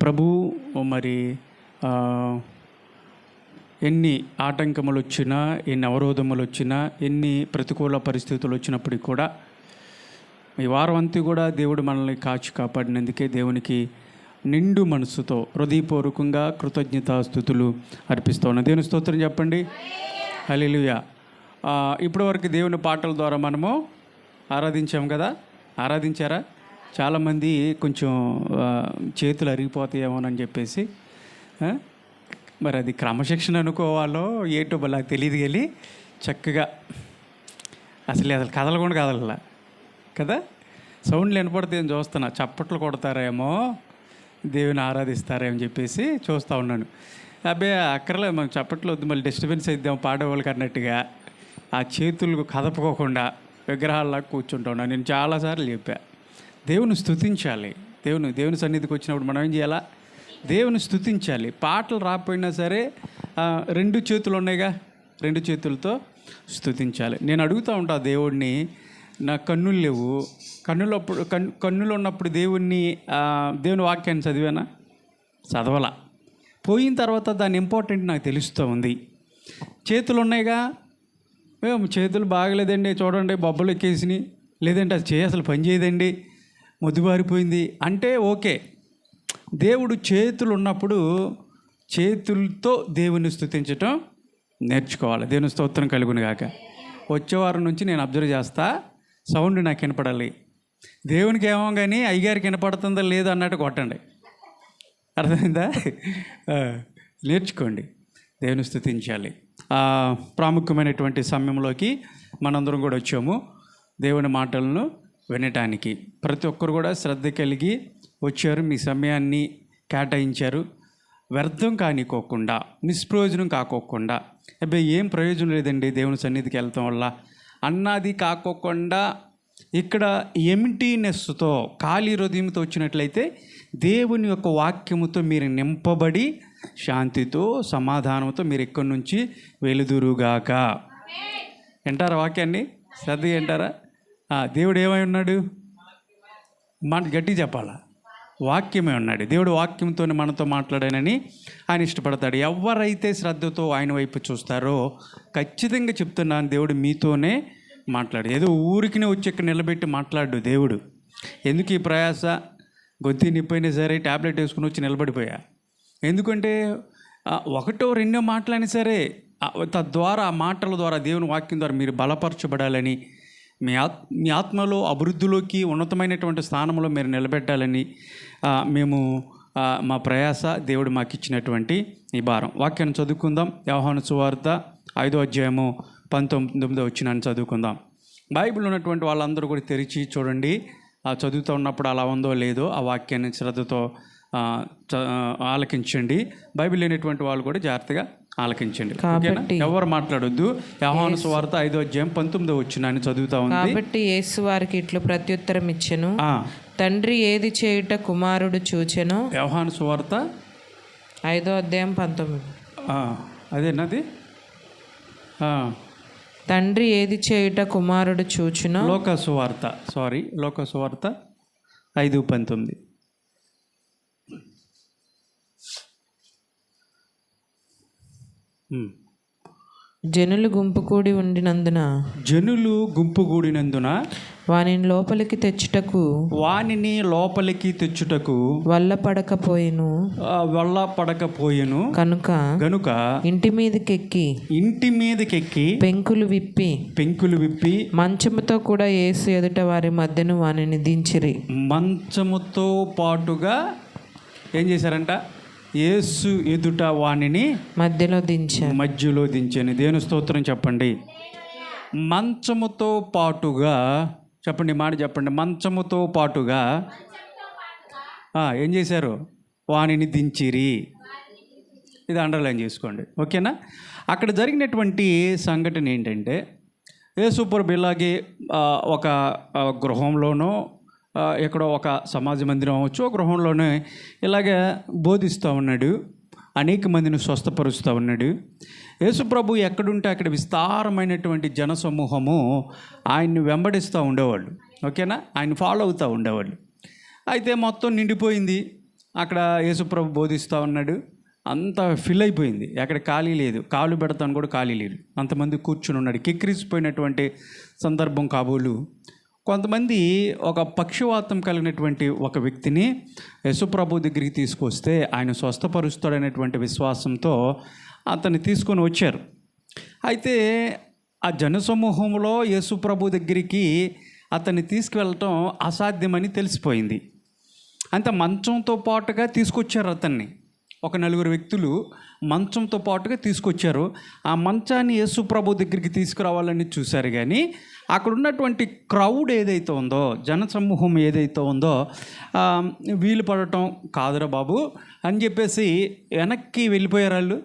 ప్రభు మరి ఎన్ని ఆటంకములు వచ్చినా, ఎన్ని అవరోధములు వచ్చినా, ఎన్ని ప్రతికూల పరిస్థితులు వచ్చినప్పటికీ కూడా ఈ వారం అంతా కూడా దేవుడు మనల్ని కాచి కాపాడినందుకే దేవునికి నిండు మనసుతో హృదయపూర్వకంగా కృతజ్ఞతాస్తుతులు అర్పిస్తున్నాను. దేవుని స్తోత్రం చెప్పండి. హల్లెలూయా. ఇప్పటి వరకు దేవుని పాటల ద్వారా మనము ఆరాధించాం కదా. ఆరాధించారా? చాలామంది కొంచెం చేతులు అరిగిపోతాయేమోనని చెప్పేసి, మరి అది క్రమశిక్షణ అనుకోవాలో ఏటో నాకు తెలియదు కానీ చక్కగా అసలు కదలకుండా కదలలా కదా. సౌండ్లు వినపడితే ఏం చూస్తున్నా, చప్పట్లు కొడతారేమో, దేవుని ఆరాధిస్తారేమో అని చెప్పేసి చూస్తూ ఉన్నాను. అబ్బాయి అక్కర్లే, మనం చప్పట్లు వద్దు, మళ్ళీ డిస్టర్బెన్స్ అయిద్దాం పాడేవాళ్ళకి అన్నట్టుగా ఆ చేతులు కదపకోకుండా విగ్రహాల్లాగా కూర్చుంటా ఉన్నాను. నేను చాలాసార్లు చెప్పా, దేవుని స్తుతించాలి. దేవుని సన్నిధికి వచ్చినప్పుడు మనం ఏం చేయాలా? దేవుని స్తుతించాలి. పాటలు రాకపోయినా సరే రెండు చేతులు ఉన్నాయిగా, రెండు చేతులతో స్తుతించాలి. నేను అడుగుతూ ఉంటా దేవుడిని, నా కన్నులు లేవు, కన్నులు ఉన్నప్పుడు దేవుని వాక్యాన్ని చదివానా? చదవాలా. పోయిన తర్వాత దాని ఇంపార్టెంట్ నాకు తెలుస్తూ ఉంది. చేతులు ఉన్నాయిగా, చేతులు బాగలేదండి, చూడండి బొబ్బలు ఎక్కేసినాయి, లేదంటే అది అసలు పని చేయదండి, మొద్దుబారిపోయింది అంటే ఓకే. దేవుడు చేతులు ఉన్నప్పుడు చేతులతో దేవుని స్తుతించటం నేర్చుకోవాలి. దేవుని స్తోత్రం కలుగును గాక. వచ్చే వారం నుంచి నేను అబ్జర్వ్ చేస్తా, సౌండ్ నాకు వినపడాలి. దేవునికి ఏమో కానీ అయ్యగారికి వినపడుతుందో లేదో అన్నట్టు కొట్టండి. అర్థమైందా? నేర్చుకోండి, దేవుని స్తుతించాలి. ప్రాముఖ్యమైనటువంటి సమయంలోకి మనందరం కూడా వచ్చాము దేవుని మాటలను వినటానికి. ప్రతి ఒక్కరు కూడా శ్రద్ధ కలిగి వచ్చారు, మీ సమయాన్ని కేటాయించారు. వ్యర్థం కానికోకుండా, నిష్ప్రయోజనం కాకోకుండా, అబ్బాయి ఏం ప్రయోజనం లేదండి దేవుని సన్నిధికి వెళ్తాం వల్ల అన్నది కాకోకుండా, ఇక్కడ ఎంటీనెస్తో ఖాళీ హృదయంతో వచ్చినట్లయితే దేవుని యొక్క వాక్యముతో మీరు నింపబడి శాంతితో సమాధానంతో మీరు ఇక్కడి నుంచి వెలుదురుగాక. వింటారా వాక్యాన్ని? శ్రద్ధగా వింటారా? దేవుడు ఏమై ఉన్నాడు? మన గట్టి చెప్పాలా? వాక్యమే ఉన్నాడు. దేవుడు వాక్యంతో మనతో మాట్లాడానని ఆయన ఇష్టపడతాడు. ఎవరైతే శ్రద్ధతో ఆయన వైపు చూస్తారో ఖచ్చితంగా చెప్తున్నాను, దేవుడు మీతోనే మాట్లాడు. ఏదో ఊరికినే వచ్చి ఇక్కడ నిలబెట్టి మాట్లాడు దేవుడు. ఎందుకు ఈ ప్రయాస? గొంతు నిప్పైనా సరే ట్యాబ్లెట్ వేసుకుని వచ్చి నిలబడిపోయా. ఎందుకంటే ఒకటో రెండో మాటలైనా సరే తద్వారా ఆ మాటల ద్వారా దేవుని వాక్యం ద్వారా మీరు బలపరచబడాలని, మీ ఆత్మలో అభివృద్ధిలోకి ఉన్నతమైనటువంటి స్థానంలో మీరు నిలబెట్టాలని మేము మా ప్రయాస, దేవుడు మాకు ఇచ్చినటువంటి ఈ భారం. వాక్యాన్ని చదువుకుందాం. యోహాను సువార్త 5వ అధ్యాయము 19వ వచనాన్ని చదువుకుందాం. బైబిల్ ఉన్నటువంటి వాళ్ళందరూ కూడా తెరిచి చూడండి. చదువుతూ ఉన్నప్పుడు అలా ఉందో లేదో ఆ వాక్యాన్ని శ్రద్ధతో ఆలకించండి. బైబిల్ లేనటువంటి వాళ్ళు కూడా జాగ్రత్తగా ఆలకించండి. ఎవరు మాట్లాడొద్దు. యోహాను సువార్త 5వ అధ్యాయం 19వ వచనాన్ని చదువుతా ఉంది. కాబట్టి యేసు వారికి ఇట్లు ప్రత్యుత్తరం ఇచ్చెను, తండ్రి ఏది చేయుట కుమారుడు చూచెనో. యోహాను సువార్త 5వ అధ్యాయం 19. అదేనది. తండ్రి ఏది చేయుట కుమారుడు చూచెనో. లోక సువార్త 5:19. జనులు గుంపు కూడినందున వానిని లోపలికి తెచ్చుటకు వల్ల పడకపోయెను గనుక ఇంటి మీదకెక్కి పెంకులు విప్పి మంచముతో కూడా యేసు ఎదుట వారి మధ్యను వానిని దించిరి. మంచముతో పాటుగా ఏం చేశారంట? యేసు ఎదుట వాణిని మధ్యలో దించాను. దేవుని స్తోత్రం చెప్పండి. మంచముతో పాటుగా చెప్పండి, మాట చెప్పండి. మంచముతో పాటుగా ఏం చేశారు? వాణిని దించిరి. ఇది అండర్లైన్ చేసుకోండి, ఓకేనా? అక్కడ జరిగినటువంటి సంఘటన ఏంటంటే, యేసు ప్రభు ఇలాగే ఒక గృహంలోనో ఎక్కడో ఒక సమాజ మందిరం అవ్వచ్చు, గృహంలోనే ఇలాగే బోధిస్తూ ఉన్నాడు. అనేక మందిని స్వస్థపరుస్తూ ఉన్నాడు. యేసు ప్రభు ఎక్కడుంటే అక్కడ విస్తారమైనటువంటి జనసమూహము ఆయన్ని వెంబడిస్తూ ఉండేవాళ్ళు, ఓకేనా? ఆయన ఫాలో అవుతూ ఉండేవాళ్ళు. అయితే మొత్తం నిండిపోయింది. అక్కడ యేసుప్రభు బోధిస్తూ ఉన్నాడు. అంత ఫిల్ అయిపోయింది, అక్కడ ఖాళీ లేదు, కాలు పెడతాను కూడా ఖాళీ లేదు, అంతమంది కూర్చుని ఉన్నాడు. కిక్కిరిసిపోయినటువంటి సందర్భం కాబోలు కొంతమంది ఒక పక్షవాతం కలిగినటువంటి ఒక వ్యక్తిని యేసుప్రభు దగ్గరికి తీసుకొస్తే ఆయన స్వస్థపరుస్తాడనేటువంటి విశ్వాసంతో అతన్ని తీసుకొని వచ్చారు. అయితే ఆ జనసమూహంలో యేసుప్రభు దగ్గరికి అతన్ని తీసుకువెళ్ళటం అసాధ్యమని తెలిసిపోయింది. అంత మంచంతో పాటుగా తీసుకొచ్చారు అతన్ని. ఒక 4 వ్యక్తులు మంచంతో పాటుగా తీసుకొచ్చారు. ఆ మంచాన్ని యేసుప్రభు దగ్గరికి తీసుకురావాలని చూశారు, కానీ అక్కడ ఉన్నటువంటి క్రౌడ్ ఏదైతే ఉందో, జనసమూహం ఏదైతే ఉందో వీలు పడటం కాదురా బాబు అని చెప్పేసి వెనక్కి వెళ్ళిపోయారు. వాళ్ళు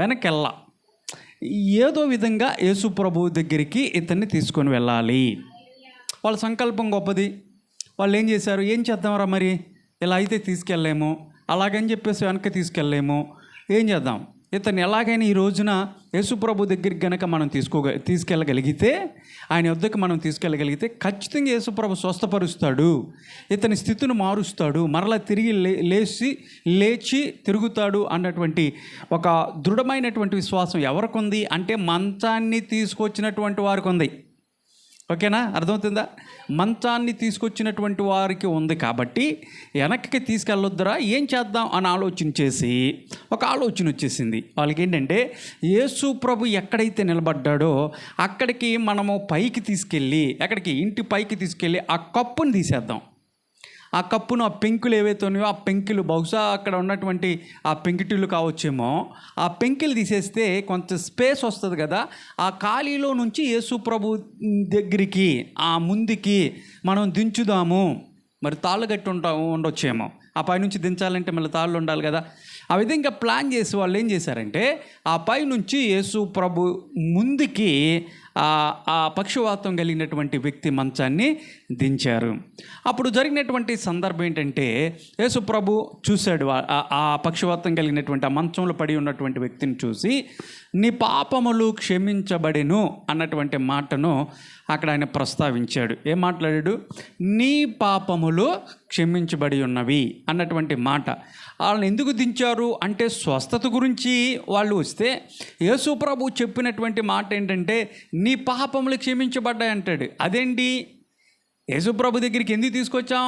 వెనక్కి వెళ్ళా, ఏదో విధంగా యేసుప్రభు దగ్గరికి ఇతన్ని తీసుకొని వెళ్ళాలి. వాళ్ళ సంకల్పం గొప్పది. వాళ్ళు ఏం చేశారు, ఏం చేద్దాంరా మరి, ఇలా అయితే తీసుకెళ్ళలేము, అలాగని చెప్పేసి వెనక్కి తీసుకెళ్ళలేము, ఏం చేద్దాం, ఇతను ఎలాగైనా ఈ రోజున యేసుప్రభు దగ్గరికి కనుక మనం తీసుకెళ్ళగలిగితే, ఆయన వద్దకు మనం తీసుకెళ్ళగలిగితే ఖచ్చితంగా యేసుప్రభు స్వస్థపరుస్తాడు, ఇతని స్థితిని మారుస్తాడు, మరలా తిరిగి లేచి తిరుగుతాడు అన్నటువంటి ఒక దృఢమైనటువంటి విశ్వాసం ఎవరికి ఉంది అంటే మంచాన్ని తీసుకొచ్చినటువంటి వారికి ఉంది. ఓకేనా, అర్థమవుతుందా? మంచాన్ని తీసుకొచ్చినటువంటి వారికి ఉంది. కాబట్టి వెనక్కి తీసుకెళ్ళొద్దురా, ఏం చేద్దాం అని ఆలోచన చేసి ఒక ఆలోచన వచ్చేసింది వాళ్ళకి. ఏంటంటే యేసు ప్రభు ఎక్కడైతే నిలబడ్డాడో అక్కడికి మనము పైకి తీసుకెళ్ళి, ఎక్కడికి, ఇంటి పైకి తీసుకెళ్ళి ఆ కప్పును తీసేద్దాం. ఆ కప్పును, ఆ పెంకులు ఏవైతే ఉన్నాయో ఆ పెంకులు, బహుశా అక్కడ ఉన్నటువంటి ఆ పెంకుటిల్లు కావచ్చేమో, ఆ పెంకులు తీసేస్తే కొంత స్పేస్ వస్తుంది కదా. ఆ ఖాళీలో నుంచి యేసు ప్రభు దగ్గరికి, ఆ ముందుకి మనం దించుదాము. మరి తాళ్ళు కట్టి ఉండొచ్చేమో, ఆ పైనుంచి దించాలంటే మళ్ళీ తాళ్ళు ఉండాలి కదా. ఆ విధంగా ప్లాన్ చేసి వాళ్ళు ఏం చేశారంటే ఆ పైనుంచి యేసు ప్రభు ముందుకి ఆ పక్షవాతం కలిగినటువంటి వ్యక్తి మంచాన్ని దించారు. అప్పుడు జరిగినటువంటి సందర్భం ఏంటంటే యేసు ప్రభు చూశాడు ఆ పక్షవాతం కలిగినటువంటి ఆ మంచంలో పడి ఉన్నటువంటి వ్యక్తిని చూసి, నీ పాపములు క్షమించబడెను అన్నటువంటి మాటను అక్కడ ఆయన ప్రస్తావించాడు. ఏం మాట్లాడాడు? నీ పాపములు క్షమించబడి ఉన్నవి అన్నటువంటి మాట. వాళ్ళని ఎందుకు దించారు అంటే స్వస్థత గురించి వాళ్ళు వస్తే యేసు ప్రభు చెప్పినటువంటి మాట ఏంటంటే నీ పాపములు క్షమించబడ్డాయి అంటాడు. అదేంటి, యేసు ప్రభు దగ్గరికి ఎందుకు తీసుకొచ్చాం?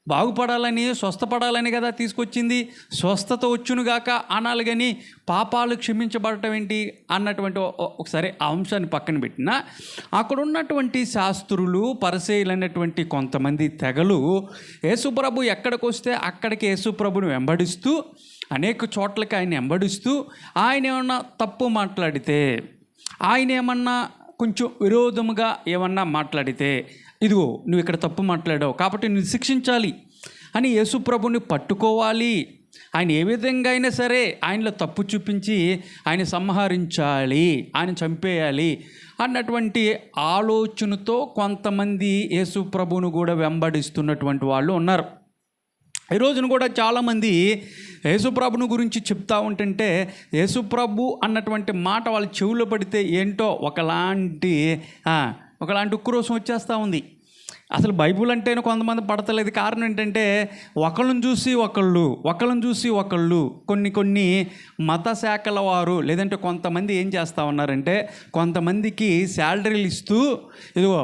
బాగుపడాలని, స్వస్థపడాలని కదా తీసుకొచ్చింది. స్వస్థత వచ్చునుగాక అనాలి, కానీ పాపాలు క్షమించబడటం ఏంటి అన్నటువంటి ఒకసారి ఆ అంశాన్ని పక్కన పెట్టినా, అక్కడ ఉన్నటువంటి శాస్త్రులు, పరిసయ్యులు అనేటువంటి కొంతమంది తెగలు యేసుప్రభు ఎక్కడికి వస్తే అక్కడికి యేసుప్రభుని వెంబడిస్తూ, అనేక చోట్లకి ఆయన వెంబడిస్తూ, ఆయన ఏమన్నా తప్పు మాట్లాడితే, ఆయన ఏమన్నా కొంచెం విరోధముగా ఏమన్నా మాట్లాడితే, ఇదిగో నువ్వు ఇక్కడ తప్పు మాట్లాడావు కాబట్టి నువ్వు శిక్షించాలి అని యేసుప్రభుని పట్టుకోవాలి. ఆయన ఏ విధంగా అయినా సరే ఆయనలో తప్పు చూపించి ఆయన సంహరించాలి, ఆయన చంపేయాలి అన్నటువంటి ఆలోచనతో కొంతమంది యేసుప్రభును కూడా వెంబడిస్తున్నటువంటి వాళ్ళు ఉన్నారు. ఈ రోజున కూడా చాలామంది యేసుప్రభుని గురించి చెప్తా ఉంటుంటే యేసుప్రభు అన్నటువంటి మాట వాళ్ళ చెవులో పడితే ఏంటో ఒకలాంటి ఉక్రోషం వచ్చేస్తూ ఉంది. అసలు బైబుల్ అంటేనే కొంతమంది పడతలేదు. కారణం ఏంటంటే ఒకళ్ళని చూసి ఒకళ్ళు కొన్ని మత శాఖల వారు, లేదంటే కొంతమంది ఏం చేస్తూ ఉన్నారంటే కొంతమందికి శాలరీలు ఇస్తూ, ఇదిగో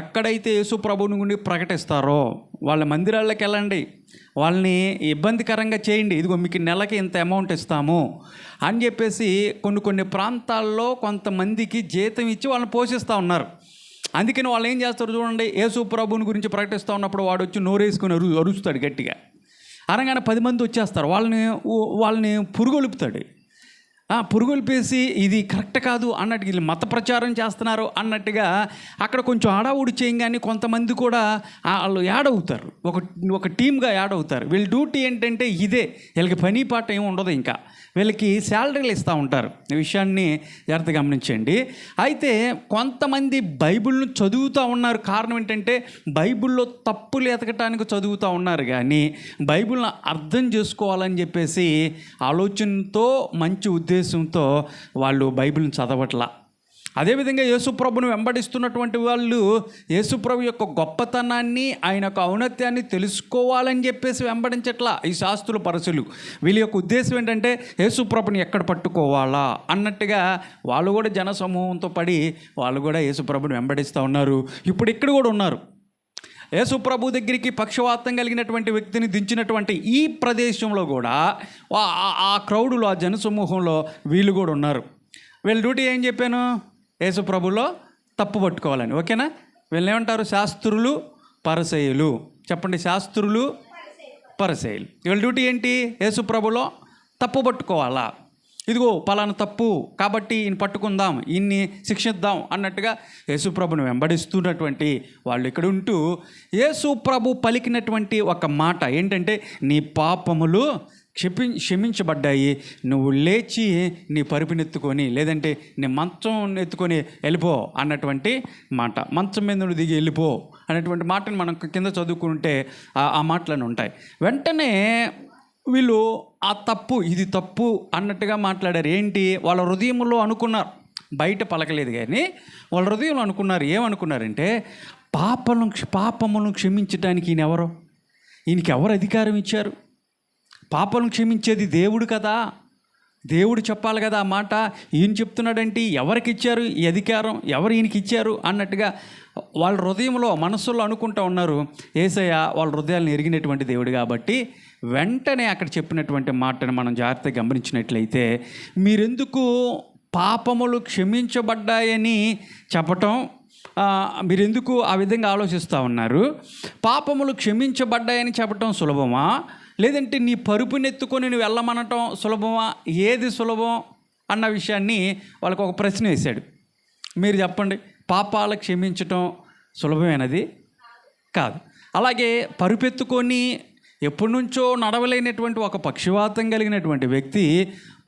ఎక్కడైతే యేసు ప్రభువుని గురించి ప్రకటిస్తారో వాళ్ళ మందిరాల్లోకి వెళ్ళండి, వాళ్ళని ఇబ్బందికరంగా చేయండి, ఇదిగో మీకు నెలకి ఇంత అమౌంట్ ఇస్తాము అని చెప్పేసి కొన్ని ప్రాంతాల్లో కొంతమందికి జీతం ఇచ్చి వాళ్ళని పోషిస్తూ ఉన్నారు. అందుకని వాళ్ళు ఏం చేస్తారు చూడండి, యేసు ప్రభువుని గురించి ప్రకటిస్తూ ఉన్నప్పుడు వాడు వచ్చి నోరేసుకుని అరుస్తాడు గట్టిగా. అనగానే 10 మంది వచ్చేస్తారు, వాళ్ళని పురుగొలుపుతాడు. పురుగొలిపేసి ఇది కరెక్ట్ కాదు అన్నట్టు, వీళ్ళు మత ప్రచారం చేస్తున్నారు అన్నట్టుగా అక్కడ కొంచెం ఆడావుడి చేయగానే కొంతమంది కూడా వాళ్ళు యాడ్ అవుతారు, ఒక టీమ్గా యాడ్ అవుతారు. వీళ్ళ డ్యూటీ ఏంటంటే ఇదే, వీళ్ళకి పని పాట ఏమి ఉండదు, ఇంకా వీళ్ళకి శాలరీలు ఇస్తూ ఉంటారు. ఈ విషయాన్ని జాగ్రత్తగా గమనించండి. అయితే కొంతమంది బైబిల్ను చదువుతూ ఉన్నారు. కారణం ఏంటంటే బైబిల్లో తప్పులు ఎతకటానికి చదువుతూ ఉన్నారు, కానీ బైబిల్ను అర్థం చేసుకోవాలని చెప్పేసి ఆలోచనతో, మంచి ఉద్దేశంతో వాళ్ళు బైబిల్ని చదవట్లా. అదేవిధంగా యేసుప్రభుని వెంబడిస్తున్నటువంటి వాళ్ళు యేసుప్రభు యొక్క గొప్పతనాన్ని, ఆయన యొక్క ఔన్నత్యాన్ని తెలుసుకోవాలని చెప్పేసి వెంబడించట్లా ఈ శాస్త్రులు, పరసలు. వీళ్ళ యొక్క ఉద్దేశం ఏంటంటే యేసుప్రభుని ఎక్కడ పట్టుకోవాలా అన్నట్టుగా వాళ్ళు కూడా జనసమూహంతో పడి వాళ్ళు కూడా యేసుప్రభుని వెంబడిస్తూ ఉన్నారు. ఇప్పుడు ఇక్కడ కూడా ఉన్నారు. యేసుప్రభు దగ్గరికి పక్షవాతం కలిగినటువంటి వ్యక్తిని దించినటువంటి ఈ ప్రదేశంలో కూడా ఆ క్రౌడులో, ఆ జనసమూహంలో వీళ్ళు కూడా ఉన్నారు. వీళ్ళ డ్యూటీ ఏం చెప్పాను? యేసుప్రభులో తప్పు పట్టుకోవాలని. ఓకేనా? వీళ్ళని ఏమంటారు? శాస్త్రులు, పరిసయ్యులు. చెప్పండి, శాస్త్రులు, పరిసయ్యులు. వీళ్ళ డ్యూటీ ఏంటి? యేసుప్రభులో తప్పు పట్టుకోవాలా. ఇదిగో పలానా తప్పు కాబట్టి ఈయన పట్టుకుందాం, ఈయన్ని శిక్షిద్దాం అన్నట్టుగా యేసుప్రభుని వెంబడిస్తున్నటువంటి వాళ్ళు ఇక్కడ ఉంటూ యేసుప్రభు పలికినటువంటి ఒక మాట ఏంటంటే, నీ పాపములు క్షమించబడ్డాయి, నువ్వు లేచి నీ పరుపునెత్తుకొని, లేదంటే నీ మంచం ఎత్తుకొని వెళ్ళిపో అన్నటువంటి మాట. మంచం మీద నువ్వు దిగి వెళ్ళిపో అనేటువంటి మాటని మనం కింద చదువుకుంటే ఆ మాటలను ఉంటాయి. వెంటనే వీళ్ళు ఆ తప్పు, ఇది తప్పు అన్నట్టుగా మాట్లాడారు. ఏంటి? వాళ్ళ హృదయంలో అనుకున్నారు, బయట పలకలేదు కానీ వాళ్ళ హృదయంలో అనుకున్నారు. ఏమనుకున్నారంటే, పాపములను క్షమించడానికి ఈయన ఎవరు? ఈయనకి ఎవరు అధికారం ఇచ్చారు? పాపలను క్షమించేది దేవుడు కదా, దేవుడు చెప్పాలి కదా ఆ మాట. ఈయన చెప్తున్నాడంటే ఎవరికి ఇచ్చారు ఈ అధికారం? ఎవరు ఈయనకి ఇచ్చారు అన్నట్టుగా వాళ్ళ హృదయంలో, మనస్సులో అనుకుంటూ ఉన్నారు. యేసయ్య వాళ్ళ హృదయాలను ఎరిగినటువంటి దేవుడు కాబట్టి వెంటనే అక్కడ చెప్పినటువంటి మాటను మనం జాగ్రత్తగా గమనించినట్లయితే, మీరెందుకు పాపములు క్షమించబడ్డాయని చెప్పటం, మీరెందుకు ఆ విధంగా ఆలోచిస్తూ ఉన్నారు? పాపములు క్షమించబడ్డాయని చెప్పటం సులభమా, లేదంటే నీ పరుపునెత్తుకొని నువ్వు వెళ్ళమనటం సులభమా? ఏది సులభం అన్న విషయాన్ని వాళ్ళకు ఒక ప్రశ్న వేశాడు. మీరు చెప్పండి, పాపాలు క్షమించటం సులభమైనది కాదు. అలాగే పరుపెత్తుకొని ఎప్పటి నుంచో నడవలేనటువంటి ఒక పక్షవాతం కలిగినటువంటి వ్యక్తి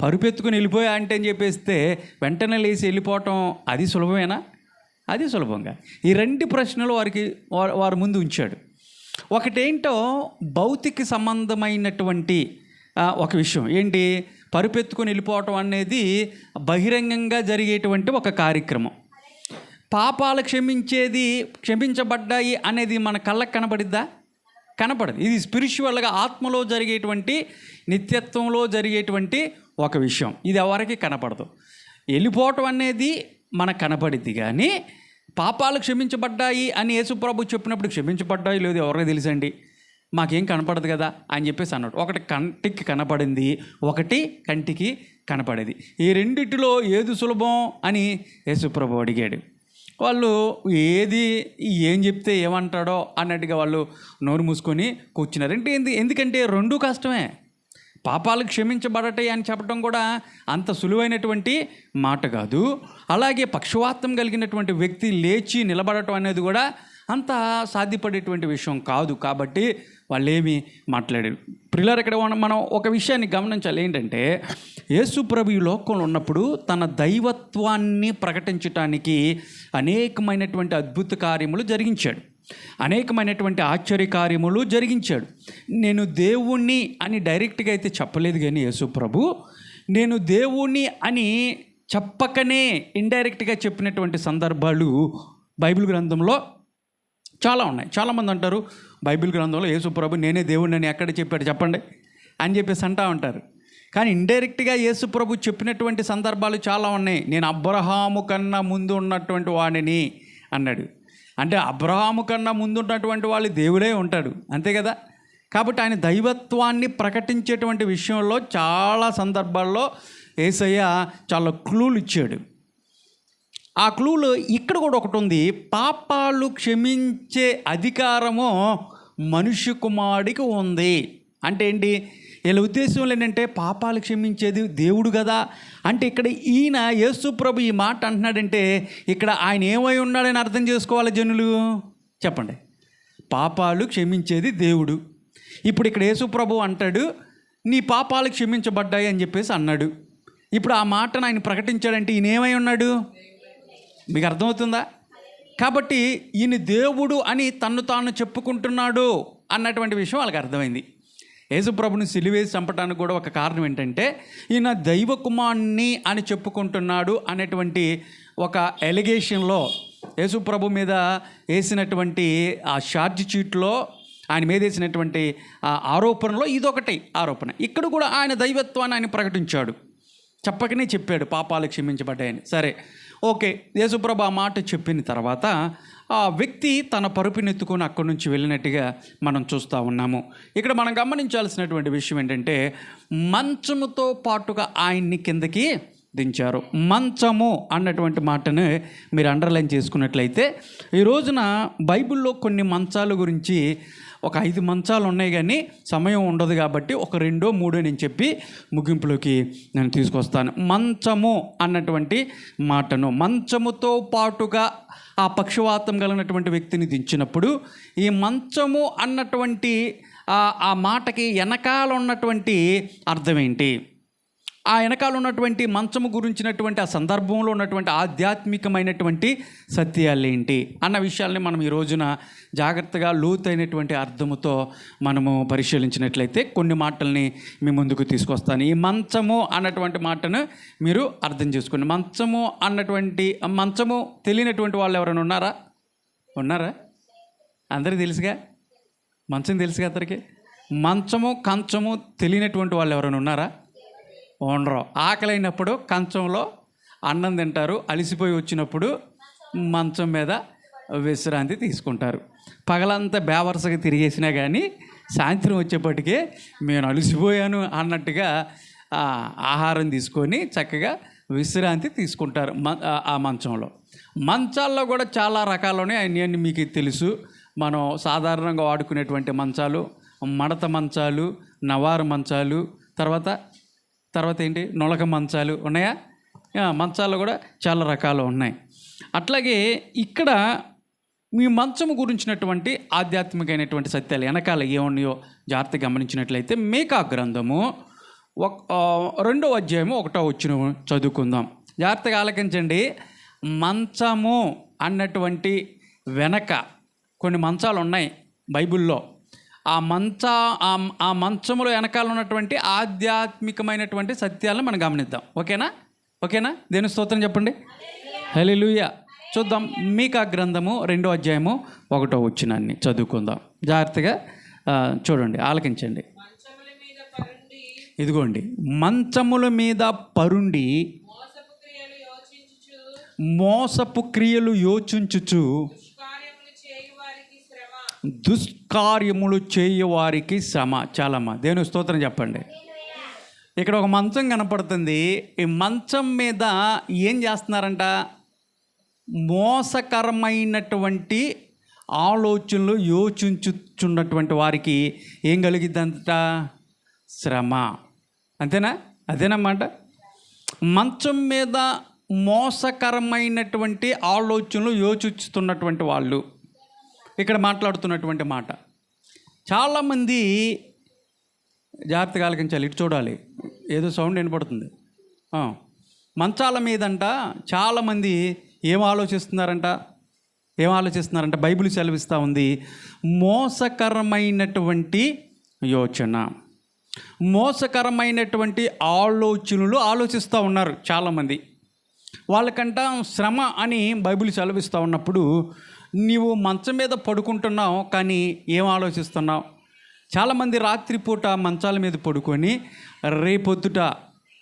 పరుపెత్తుకొని వెళ్ళిపోయా అంటే అని చెప్పేస్తే వెంటనే లేచి వెళ్ళిపోవటం అది సులభమేనా? అది సులభంగా. ఈ రెండు ప్రశ్నలు వారి ముందు ఉంచాడు. ఒకటేంటో భౌతిక సంబంధమైనటువంటి ఒక విషయం ఏంటి? పరుపెత్తుకొని వెళ్ళిపోవటం అనేది బహిరంగంగా జరిగేటువంటి ఒక కార్యక్రమం. పాపాలు క్షమించబడ్డాయి అనేది మన కళ్ళకు కనబడిద్దా? కనపడదు. ఇది స్పిరిచువల్గా ఆత్మలో జరిగేటువంటి, నిత్యత్వంలో జరిగేటువంటి ఒక విషయం. ఇది ఎవరికి కనపడదు. వెళ్ళిపోవటం అనేది మనకు కనపడిద్ది కానీ పాపాలు క్షమించబడ్డాయి అని యేసుప్రభు చెప్పినప్పుడు క్షమించబడ్డాయి లేదు ఎవరికి తెలుసండి, మాకేం కనపడదు కదా అని చెప్పేసి అన్నాడు. ఒకటి కంటికి కనపడింది, ఒకటి కంటికి కనపడేది. ఈ రెండిటిలో ఏది సులభం అని యేసుప్రభు అడిగాడు. వాళ్ళు ఏం చెప్తే ఏమంటాడో అన్నట్టుగా వాళ్ళు నోరు మూసుకొని కూర్చున్నారు. ఎందుకంటే రెండూ కష్టమే. పాపాలు క్షమించబడటాయి అని చెప్పడం కూడా అంత సులువైనటువంటి మాట కాదు. అలాగే పక్షవాతం కలిగినటువంటి వ్యక్తి లేచి నిలబడటం అనేది కూడా అంత సాధ్యపడేటువంటి విషయం కాదు. కాబట్టి వాళ్ళు ఏమీ మాట్లాడారు. ప్రియులారా, ఇక్కడ మనం ఒక విషయాన్ని గమనించాలి. ఏంటంటే, యేసుప్రభు ఈ లోకంలో ఉన్నప్పుడు తన దైవత్వాన్ని ప్రకటించటానికి అనేకమైనటువంటి అద్భుత కార్యములు జరిగించాడు, అనేకమైనటువంటి ఆశ్చర్య కార్యములు జరిగించాడు. నేను దేవుణ్ణి అని డైరెక్ట్గా అయితే చెప్పలేదు కానీ యేసుప్రభు నేను దేవుణ్ణి అని చెప్పకనే ఇండైరెక్ట్గా చెప్పినటువంటి సందర్భాలు బైబిల్ గ్రంథంలో చాలా ఉన్నాయి. చాలామంది అంటారు బైబిల్ గ్రంథంలో యేసుప్రభు నేనే దేవుడిని అని ఎక్కడ చెప్పాడు చెప్పండి అని చెప్పేసి అంటూ ఉంటారు. కానీ ఇండైరెక్ట్గా యేసుప్రభు చెప్పినటువంటి సందర్భాలు చాలా ఉన్నాయి. నేను అబ్రహాము కన్నా ముందు ఉన్నటువంటి వాడిని అన్నాడు. అంటే అబ్రహాము కన్నా ముందు ఉన్నటువంటి వాళ్ళు దేవుడే ఉంటాడు, అంతే కదా. కాబట్టి ఆయన దైవత్వాన్ని ప్రకటించేటువంటి విషయంలో చాలా సందర్భాల్లో యేసయ్య చాలా క్లూలు ఇచ్చాడు. ఆ క్లూలో ఇక్కడ కూడా ఒకటి ఉంది. పాపాలు క్షమించే అధికారము మనుష్య కుమారుడికి ఉంది. అంటే ఏంటి? వీళ్ళ ఉద్దేశంలో ఏంటంటే పాపాలు క్షమించేది దేవుడు కదా. అంటే ఇక్కడ ఈయన యేసుప్రభు ఈ మాట అంటున్నాడంటే ఇక్కడ ఆయన ఏమై ఉన్నాడని అర్థం చేసుకోవాలి జనులు. చెప్పండి, పాపాలు క్షమించేది దేవుడు. ఇప్పుడు ఇక్కడ యేసుప్రభు అంటాడు నీ పాపాలు క్షమించబడ్డాయి అని చెప్పేసి అన్నాడు. ఇప్పుడు ఆ మాటను ఆయన ప్రకటించాడంటే ఈయన ఏమై ఉన్నాడు? మీకు అర్థమవుతుందా? కాబట్టి ఈయన దేవుడు అని తన్ను తాను చెప్పుకుంటున్నాడు అన్నటువంటి విషయం వాళ్ళకి అర్థమైంది. యేసుప్రభుని సిలువేసి చంపడానికి కూడా ఒక కారణం ఏంటంటే ఈయన దైవ కుమారుణ్ణి అని చెప్పుకుంటున్నాడు అనేటువంటి ఒక ఎలిగేషన్లో యేసుప్రభు మీద వేసినటువంటి ఆ ఛార్జ్ షీట్లో ఆయన మీద వేసినటువంటి ఆ ఆరోపణలో ఇదొకటి ఆరోపణ. ఇక్కడ కూడా ఆయన దైవత్వాన్ని ఆయన ప్రకటించాడు, చెప్పకనే చెప్పాడు పాపాలు క్షమించబడ్డాయని. సరే, ఓకే, యేసుప్రభు ఆ మాట చెప్పిన తర్వాత ఆ వ్యక్తి తన పరుపునెత్తుకొని అక్కడి నుంచి వెళ్ళినట్టుగా మనం చూస్తూ ఉన్నాము. ఇక్కడ మనం గమనించాల్సినటువంటి విషయం ఏంటంటే మంచముతో పాటుగా ఆయన్ని కిందకి దించారు. మంచము అన్నటువంటి మాటను మీరు అండర్లైన్ చేసుకున్నట్లయితే ఈ రోజున బైబిల్లో కొన్ని మంచాల గురించి ఒక 5 మంచాలు ఉన్నాయి, కానీ సమయం ఉండదు కాబట్టి ఒక 2, 3 నేను చెప్పి ముగింపులోకి నేను తీసుకొస్తాను. మంచము అన్నటువంటి మాటను, మంచముతో పాటుగా ఆ పక్షవాతం కలిగినటువంటి వ్యక్తిని దించినప్పుడు ఈ మంచము అన్నటువంటి ఆ మాటకి వెనకాల ఉన్నటువంటి అర్థం ఏంటి, ఆ వెనకాల ఉన్నటువంటి మంచము గురించినటువంటి ఆ సందర్భంలో ఉన్నటువంటి ఆధ్యాత్మికమైనటువంటి సత్యాలు ఏంటి అన్న విషయాల్ని మనం ఈ రోజున జాగ్రత్తగా లోతైనటువంటి అర్థముతో మనము పరిశీలించినట్లయితే కొన్ని మాటల్ని మీ ముందుకు తీసుకొస్తాను. ఈ మంచము అన్నటువంటి మాటను మీరు అర్థం చేసుకోండి. మంచము తెలియనటువంటి వాళ్ళు ఎవరైనా ఉన్నారా? అందరికీ తెలుసుగా, మంచం తెలుసుగా అందరికీ. మంచము కంచము తెలియనటువంటి వాళ్ళు ఎవరైనా ఉన్నారా? ఉండరు. ఆకలైనప్పుడు కంచంలో అన్నం తింటారు, అలసిపోయి వచ్చినప్పుడు మంచం మీద విశ్రాంతి తీసుకుంటారు. పగలంతా బేవర్సగా తిరిగేసినా కానీ సాయంత్రం వచ్చేప్పటికే నేను అలసిపోయాను అన్నట్టుగా ఆహారం తీసుకొని చక్కగా విశ్రాంతి తీసుకుంటారు ఆ మంచంలో. మంచాల్లో కూడా చాలా రకాలు ఉన్నాయి, అన్నీ మీకు తెలుసు. మనం సాధారణంగా వాడుకునేటువంటి మంచాలు మడత మంచాలు, నవారు మంచాలు, తర్వాత ఏంటి నొలక మంచాలు ఉన్నాయా? మంచాల్లో కూడా చాలా రకాలు ఉన్నాయి. అట్లాగే ఇక్కడ మీ మంచము గురించినటువంటి ఆధ్యాత్మికమైనటువంటి సత్యాలు వెనకాల ఏమున్నాయో జాగ్రత్తగా గమనించినట్లయితే మీకా గ్రంథము 2వ అధ్యాయము 1వ వచనం చదువుకుందాం. జాగ్రత్తగా ఆలకించండి. మంచము అన్నటువంటి వెనక కొన్ని మంచాలు ఉన్నాయి బైబిల్లో. ఆ మంచములో వెనకాల ఉన్నటువంటి ఆధ్యాత్మికమైనటువంటి సత్యాలను మనం గమనిద్దాం. ఓకేనా? దేవుని స్తోత్రం చెప్పండి. హల్లెలూయా. చూద్దాం. మీకా గ్రంథము 2వ అధ్యాయము 1వ వచనాన్ని చదువుకుందాం. జాగ్రత్తగా చూడండి, ఆలకించండి. ఇదిగోండి, మంచముల మీద పరుండి మోసపు క్రియలు యోచించుచు దుష్కార్యములు చేయవారికి శ్రమ. చాలమ్మా, దేవుని స్తోత్రం చెప్పండి. ఇక్కడ ఒక మంచం కనపడుతుంది. ఈ మంచం మీద ఏం చేస్తున్నారంట? మోసకరమైనటువంటి ఆలోచనలు యోచించుచున్నటువంటి వారికి ఏం కలిగిద్దంట? శ్రమ. అంతేనా? అదేనమాట. మంచం మీద మోసకరమైనటువంటి ఆలోచనలు యోచిస్తున్నటువంటి వాళ్ళు ఇక్కడ మాట్లాడుతున్నటువంటి మాట. చాలామంది జాగ్రత్తగా ఆలకించాలి, ఇటు చూడాలి, ఏదో సౌండ్ వినపడుతుంది. మంచాల మీదంట చాలామంది ఏం ఆలోచిస్తున్నారంట? బైబిల్ సెలవిస్తూ ఉంది, మోసకరమైనటువంటి యోచన, మోసకరమైనటువంటి ఆలోచనలు ఆలోచిస్తూ ఉన్నారు చాలామంది. వాళ్ళకంట శ్రమ అని బైబిల్ సెలవిస్తూ ఉన్నప్పుడు నీవు మంచం మీద పడుకుంటున్నావు, కానీ ఏం ఆలోచిస్తున్నావు? చాలామంది రాత్రిపూట మంచాల మీద పడుకొని రేపొద్దుట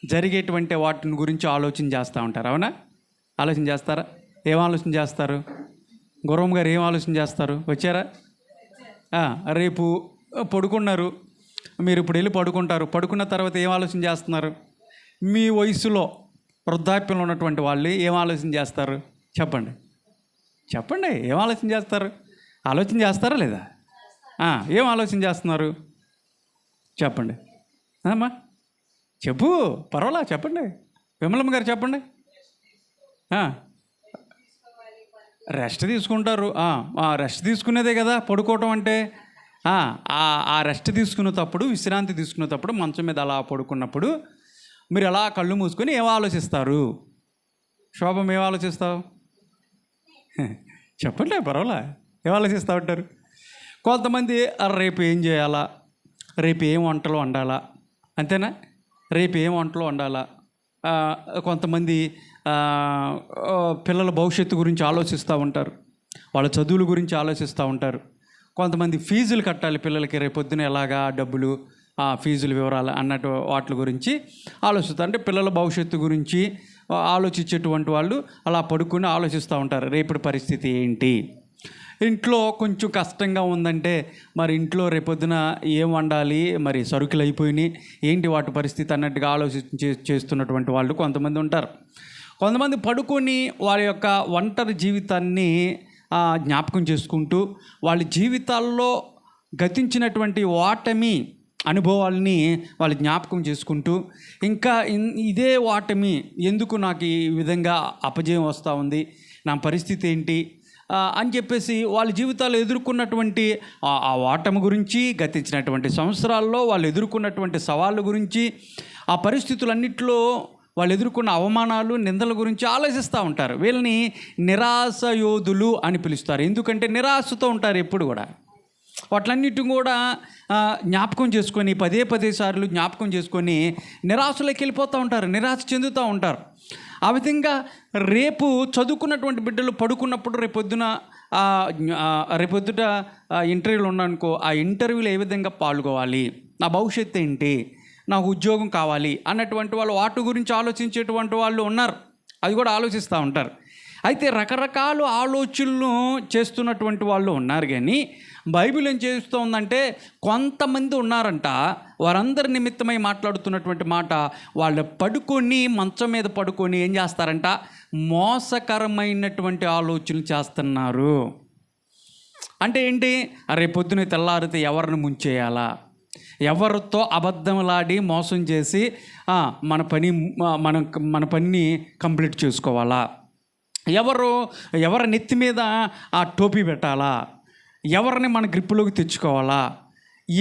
జరిగేటువంటి వాటిని గురించి ఆలోచన చేస్తూ ఉంటారు. అవునా? ఆలోచన చేస్తారా? ఏం ఆలోచన చేస్తారు? గుర్రం గారు ఏం ఆలోచన చేస్తారు? వచ్చారా? రేపు పడుకున్నారు, మీరు ఇప్పుడు వెళ్ళి పడుకుంటారు. పడుకున్న తర్వాత ఏం ఆలోచన చేస్తున్నారు? మీ వయసులో వృద్ధాప్యంలో ఉన్నటువంటి వాళ్ళు ఏం ఆలోచన చేస్తారు? చెప్పండి. ఏం ఆలోచన చేస్తారు? ఆలోచన చేస్తారా లేదా? ఏం ఆలోచన చేస్తున్నారు? చెప్పండి అమ్మా, చెప్పు, పర్వాలా, చెప్పండి. విమలమ్మ గారు చెప్పండి. రెస్ట్ తీసుకుంటారు. రెస్ట్ తీసుకునేదే కదా పడుకోవటం అంటే. ఆ రెస్ట్ తీసుకునేటప్పుడు, విశ్రాంతి తీసుకునేటప్పుడు మంచం మీద అలా పడుకున్నప్పుడు మీరు అలా కళ్ళు మూసుకొని ఏం ఆలోచిస్తారు? శోభం, ఏం ఆలోచిస్తావు? చెప్పండి, పర్వాలా, ఏం ఆలోచిస్తూ ఉంటారు? కొంతమంది రేపు ఏం చేయాలా, రేపు ఏం వంటలు వండాలా, అంతేనా? రేపు ఏం వంటలు వండాలా. కొంతమంది పిల్లల భవిష్యత్తు గురించి ఆలోచిస్తూ ఉంటారు, వాళ్ళ చదువుల గురించి ఆలోచిస్తూ ఉంటారు. కొంతమంది ఫీజులు కట్టాలి పిల్లలకి, రేపొద్దున ఎలాగా డబ్బులు, ఫీజుల వివరాలు అన్నట్టు వాటి గురించి ఆలోచిస్తారు. అంటే పిల్లల భవిష్యత్తు గురించి ఆలోచించేటువంటి వాళ్ళు అలా పడుకుని ఆలోచిస్తూ ఉంటారు, రేపటి పరిస్థితి ఏంటి, ఇంట్లో కొంచెం కష్టంగా ఉందంటే మరి ఇంట్లో రేపొద్దున ఏం వండాలి, మరి సరుకులు అయిపోయినాయి ఏంటి వాటి పరిస్థితి అన్నట్టుగా చేస్తున్నటువంటి వాళ్ళు కొంతమంది ఉంటారు. కొంతమంది పడుకొని వారి యొక్క ఒంటరి జీవితాన్ని జ్ఞాపకం చేసుకుంటూ వాళ్ళ జీవితాల్లో గతించినటువంటి ఓటమి అనుభవాల్ని వాళ్ళు జ్ఞాపకం చేసుకుంటూ, ఇంకా ఇదే ఓటమి ఎందుకు నాకు ఈ విధంగా అపజయం వస్తూ ఉంది, నా పరిస్థితి ఏంటి అని చెప్పేసి వాళ్ళ జీవితాల్లో ఎదుర్కొన్నటువంటి ఆ ఓటమి గురించి, గతించినటువంటి సంవత్సరాల్లో వాళ్ళు ఎదుర్కొన్నటువంటి సవాళ్ళ గురించి, ఆ పరిస్థితులన్నింటిలో వాళ్ళు ఎదుర్కొన్న అవమానాలు, నిందల గురించి ఆలోచిస్తూ ఉంటారు. వీళ్ళని నిరాశ యోధులు అని పిలుస్తారు. ఎందుకంటే నిరాశతో ఉంటారు ఎప్పుడు కూడా. వాటిలన్నిటిని కూడా జ్ఞాపకం చేసుకొని పదే సార్లు జ్ఞాపకం చేసుకొని నిరాశలోకి వెళ్ళిపోతూ ఉంటారు, నిరాశ చెందుతూ ఉంటారు. ఆ విధంగా రేపు చదువుకున్నటువంటి బిడ్డలు పడుకున్నప్పుడు రేపొద్దుట ఇంటర్వ్యూలు ఉన్నాయనుకో, ఆ ఇంటర్వ్యూలో ఏ విధంగా పాల్గొవాలి, నా భవిష్యత్తు ఏంటి, నాకు ఉద్యోగం కావాలి అన్నటువంటి వాళ్ళు వాటి గురించి ఆలోచించేటువంటి వాళ్ళు ఉన్నారు, అది కూడా ఆలోచిస్తూ ఉంటారు. అయితే రకరకాల ఆలోచనలు చేస్తున్నటువంటి వాళ్ళు ఉన్నారు. కానీ బైబిల్ ఏం చేస్తూ ఉందంటే, కొంతమంది ఉన్నారంట, వారందరి నిమిత్తమై మాట్లాడుతున్నటువంటి మాట, వాళ్ళు పడుకొని మంచం మీద పడుకొని ఏం చేస్తారంట, మోసకరమైనటువంటి ఆలోచనలు చేస్తున్నారు. అంటే ఏంటి, రేపొద్దున తెల్లారితే ఎవరిని ముంచేయాలా, ఎవరితో అబద్ధంలాడి మోసం చేసి మన పనిని కంప్లీట్ చేసుకోవాలా, ఎవరి నెత్తి మీద ఆ టోపీ పెట్టాలా, ఎవరిని మన గ్రిప్పులోకి తెచ్చుకోవాలా,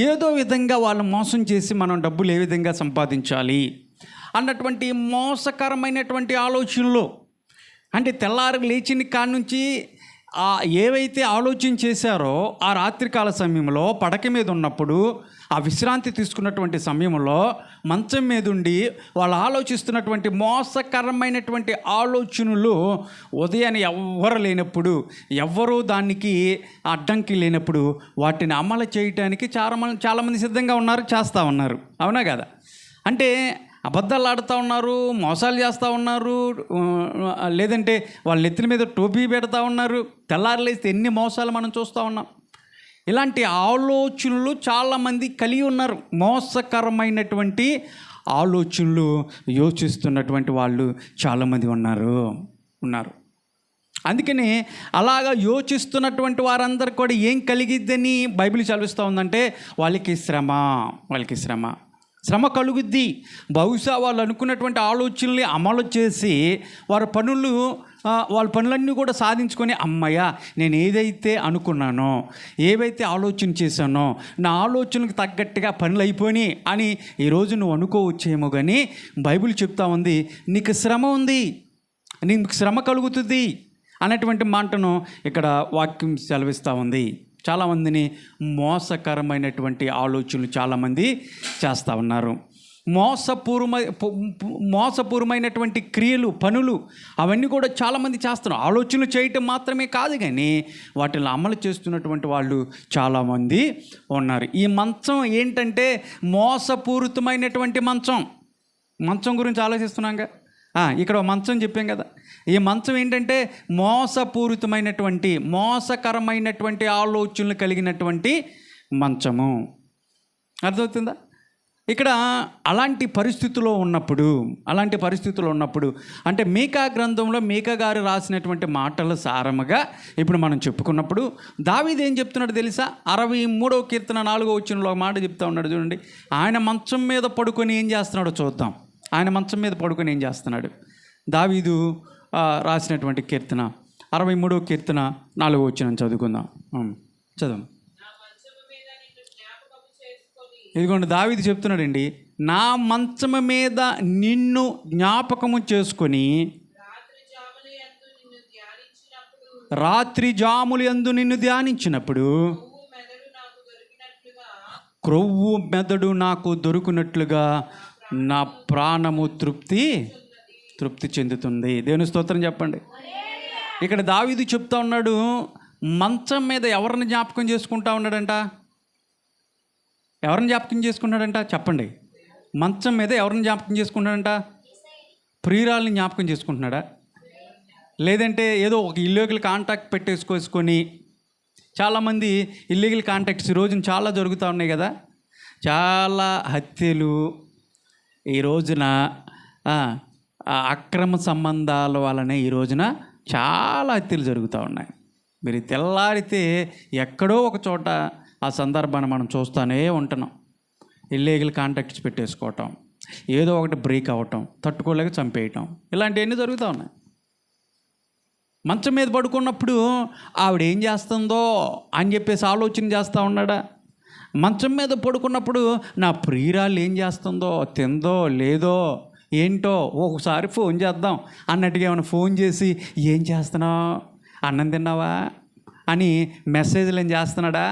ఏదో విధంగా వాళ్ళు మోసం చేసి మనం డబ్బులు ఏ విధంగా సంపాదించాలి అన్నటువంటి మోసకరమైనటువంటి ఆలోచనలు. అంటే తెల్లారి లేచిన కాడ నుంచి ఏవైతే ఆలోచన చేశారో ఆ రాత్రికాల సమయంలో పడక మీద ఉన్నప్పుడు, ఆ విశ్రాంతి తీసుకున్నటువంటి సమయంలో మంచం మీద ఉండి వాళ్ళు ఆలోచిస్తున్నటువంటి మోసకరమైనటువంటి ఆలోచనలు ఉదయాన్ని ఎవ్వరు లేనప్పుడు, ఎవ్వరూ దానికి అడ్డంకి లేనప్పుడు వాటిని అమలు చేయడానికి చాలామంది సిద్ధంగా ఉన్నారు, చేస్తూ ఉన్నారు. అవునా కదా? అంటే అబద్ధాలు ఆడుతూ ఉన్నారు, మోసాలు చేస్తూ ఉన్నారు, లేదంటే వాళ్ళ నెత్తిన మీద టోపీ పెడతా ఉన్నారు. తెల్లారులేస్తే ఎన్ని మోసాలు మనం చూస్తూ ఉన్నాం. ఇలాంటి ఆలోచనలు చాలామంది కలిగి ఉన్నారు. మోసకరమైనటువంటి ఆలోచనలు యోచిస్తున్నటువంటి వాళ్ళు చాలామంది ఉన్నారు. అందుకని అలాగా యోచిస్తున్నటువంటి వారందరూ కూడా ఏం కలిగిద్దని బైబిల్ చదివిస్తూ ఉందంటే, వాళ్ళకి శ్రమ కలుగుద్ది. బహుశా వాళ్ళు అనుకున్నటువంటి ఆలోచనల్ని అమలు చేసి వాళ్ళ పనులన్నీ కూడా సాధించుకొని, అమ్మయ్య నేను ఏదైతే అనుకున్నానో, ఏవైతే ఆలోచన చేశానో, నా ఆలోచనకు తగ్గట్టుగా పనులు అయిపోయినాయి అని ఈరోజు నువ్వు అనుకోవచ్చేమో. కానీ బైబిల్ చెప్తా ఉంది, నీకు శ్రమ ఉంది, నీకు శ్రమ కలుగుతుంది అన్నటువంటి మాటను ఇక్కడ వాక్యం సెలవిస్తూ ఉంది. చాలామందిని మోసకరమైనటువంటి ఆలోచనలు చాలామంది చేస్తూ ఉన్నారు. మోసపూర్వమైనటువంటి క్రియలు, పనులు అవన్నీ కూడా చాలామంది చేస్తున్నారు. ఆలోచనలు చేయటం మాత్రమే కాదు, కానీ వాటిని అమలు చేస్తున్నటువంటి వాళ్ళు చాలామంది ఉన్నారు. ఈ మంచం ఏంటంటే మోసపూరితమైనటువంటి మంచం గురించి ఆలోచిస్తున్నాంగా. ఇక్కడ మంచం చెప్పాం కదా, ఈ మంచం ఏంటంటే మోసకరమైనటువంటి ఆలోచనలు కలిగినటువంటి మంచము. అర్థమవుతుందా? ఇక్కడ అలాంటి పరిస్థితుల్లో ఉన్నప్పుడు అంటే మీకా గ్రంథంలో మీకా గారు రాసినటువంటి మాటల సారముగా ఇప్పుడు మనం చెప్పుకున్నప్పుడు, దావీదు ఏం చెప్తున్నాడు తెలుసా? 63వ కీర్తన 4వ వచనంలో ఒక మాట చెప్తా ఉన్నాడు చూడండి. ఆయన మంచం మీద పడుకొని ఏం చేస్తున్నాడో చూద్దాం. ఆయన మంచం మీద పడుకొని ఏం చేస్తున్నాడు? దావీదు రాసినటువంటి కీర్తన 63వ కీర్తన 4వ వచనం చదువుకుందాం. చదువు. ఇదిగోండి, దావీదు చెప్తున్నాడండి, నా మంచము మీద నిన్ను జ్ఞాపకము చేసుకొని రాత్రి జాములు యందు నిన్ను ధ్యానించినప్పుడు క్రొవ్వు మెదడు నాకు దొరుకునట్లుగా నా ప్రాణము తృప్తి చెందుతుంది. దేవుని స్తోత్రం చెప్పండి. ఇక్కడ దావీదు చెప్తా ఉన్నాడు, మంచం మీద ఎవరిని జ్ఞాపకం చేసుకుంటా ఉన్నాడంట? ఎవరిని జ్ఞాపకం చేసుకున్నాడంట చెప్పండి. మంచం మీద ఎవరిని జ్ఞాపకం చేసుకున్నాడంట? ప్రియురాల్ని జ్ఞాపకం చేసుకుంటున్నాడా? లేదంటే ఏదో ఒక ఇల్లీగల్ కాంటాక్ట్ పెట్టేసుకొని, చాలామంది ఇల్లీగల్ కాంటాక్ట్స్ ఈ రోజున చాలా జరుగుతూ ఉన్నాయి కదా. చాలా హత్యలు ఈ రోజున అక్రమ సంబంధాల వలన ఈ రోజున చాలా హత్యలు జరుగుతూ ఉన్నాయి. మీరు తెల్లారితే ఎక్కడో ఒక చోట ఆ సందర్భాన్ని మనం చూస్తూనే ఉంటున్నాం. ఇల్లీగల్ కాంటాక్ట్స్ పెట్టేసుకోవటం, ఏదో ఒకటి బ్రేక్ అవ్వటం, తట్టుకోలేక చంపేయటం, ఇలాంటివన్నీ జరుగుతూ ఉన్నాయి. మంచం మీద పడుకున్నప్పుడు ఆవిడ ఏం చేస్తుందో అని చెప్పేసి ఆలోచన చేస్తూ ఉన్నాడా? మంచం మీద పడుకున్నప్పుడు నా ప్రియురాలు ఏం చేస్తుందో, తిందో లేదో ఏంటో ఒకసారి ఫోన్ చేద్దాం అన్నట్టుగా ఏమైనా ఫోన్ చేసి ఏం చేస్తున్నావు, అన్నం తిన్నావా అని మెసేజ్లు ఏం చేస్తున్నాడా?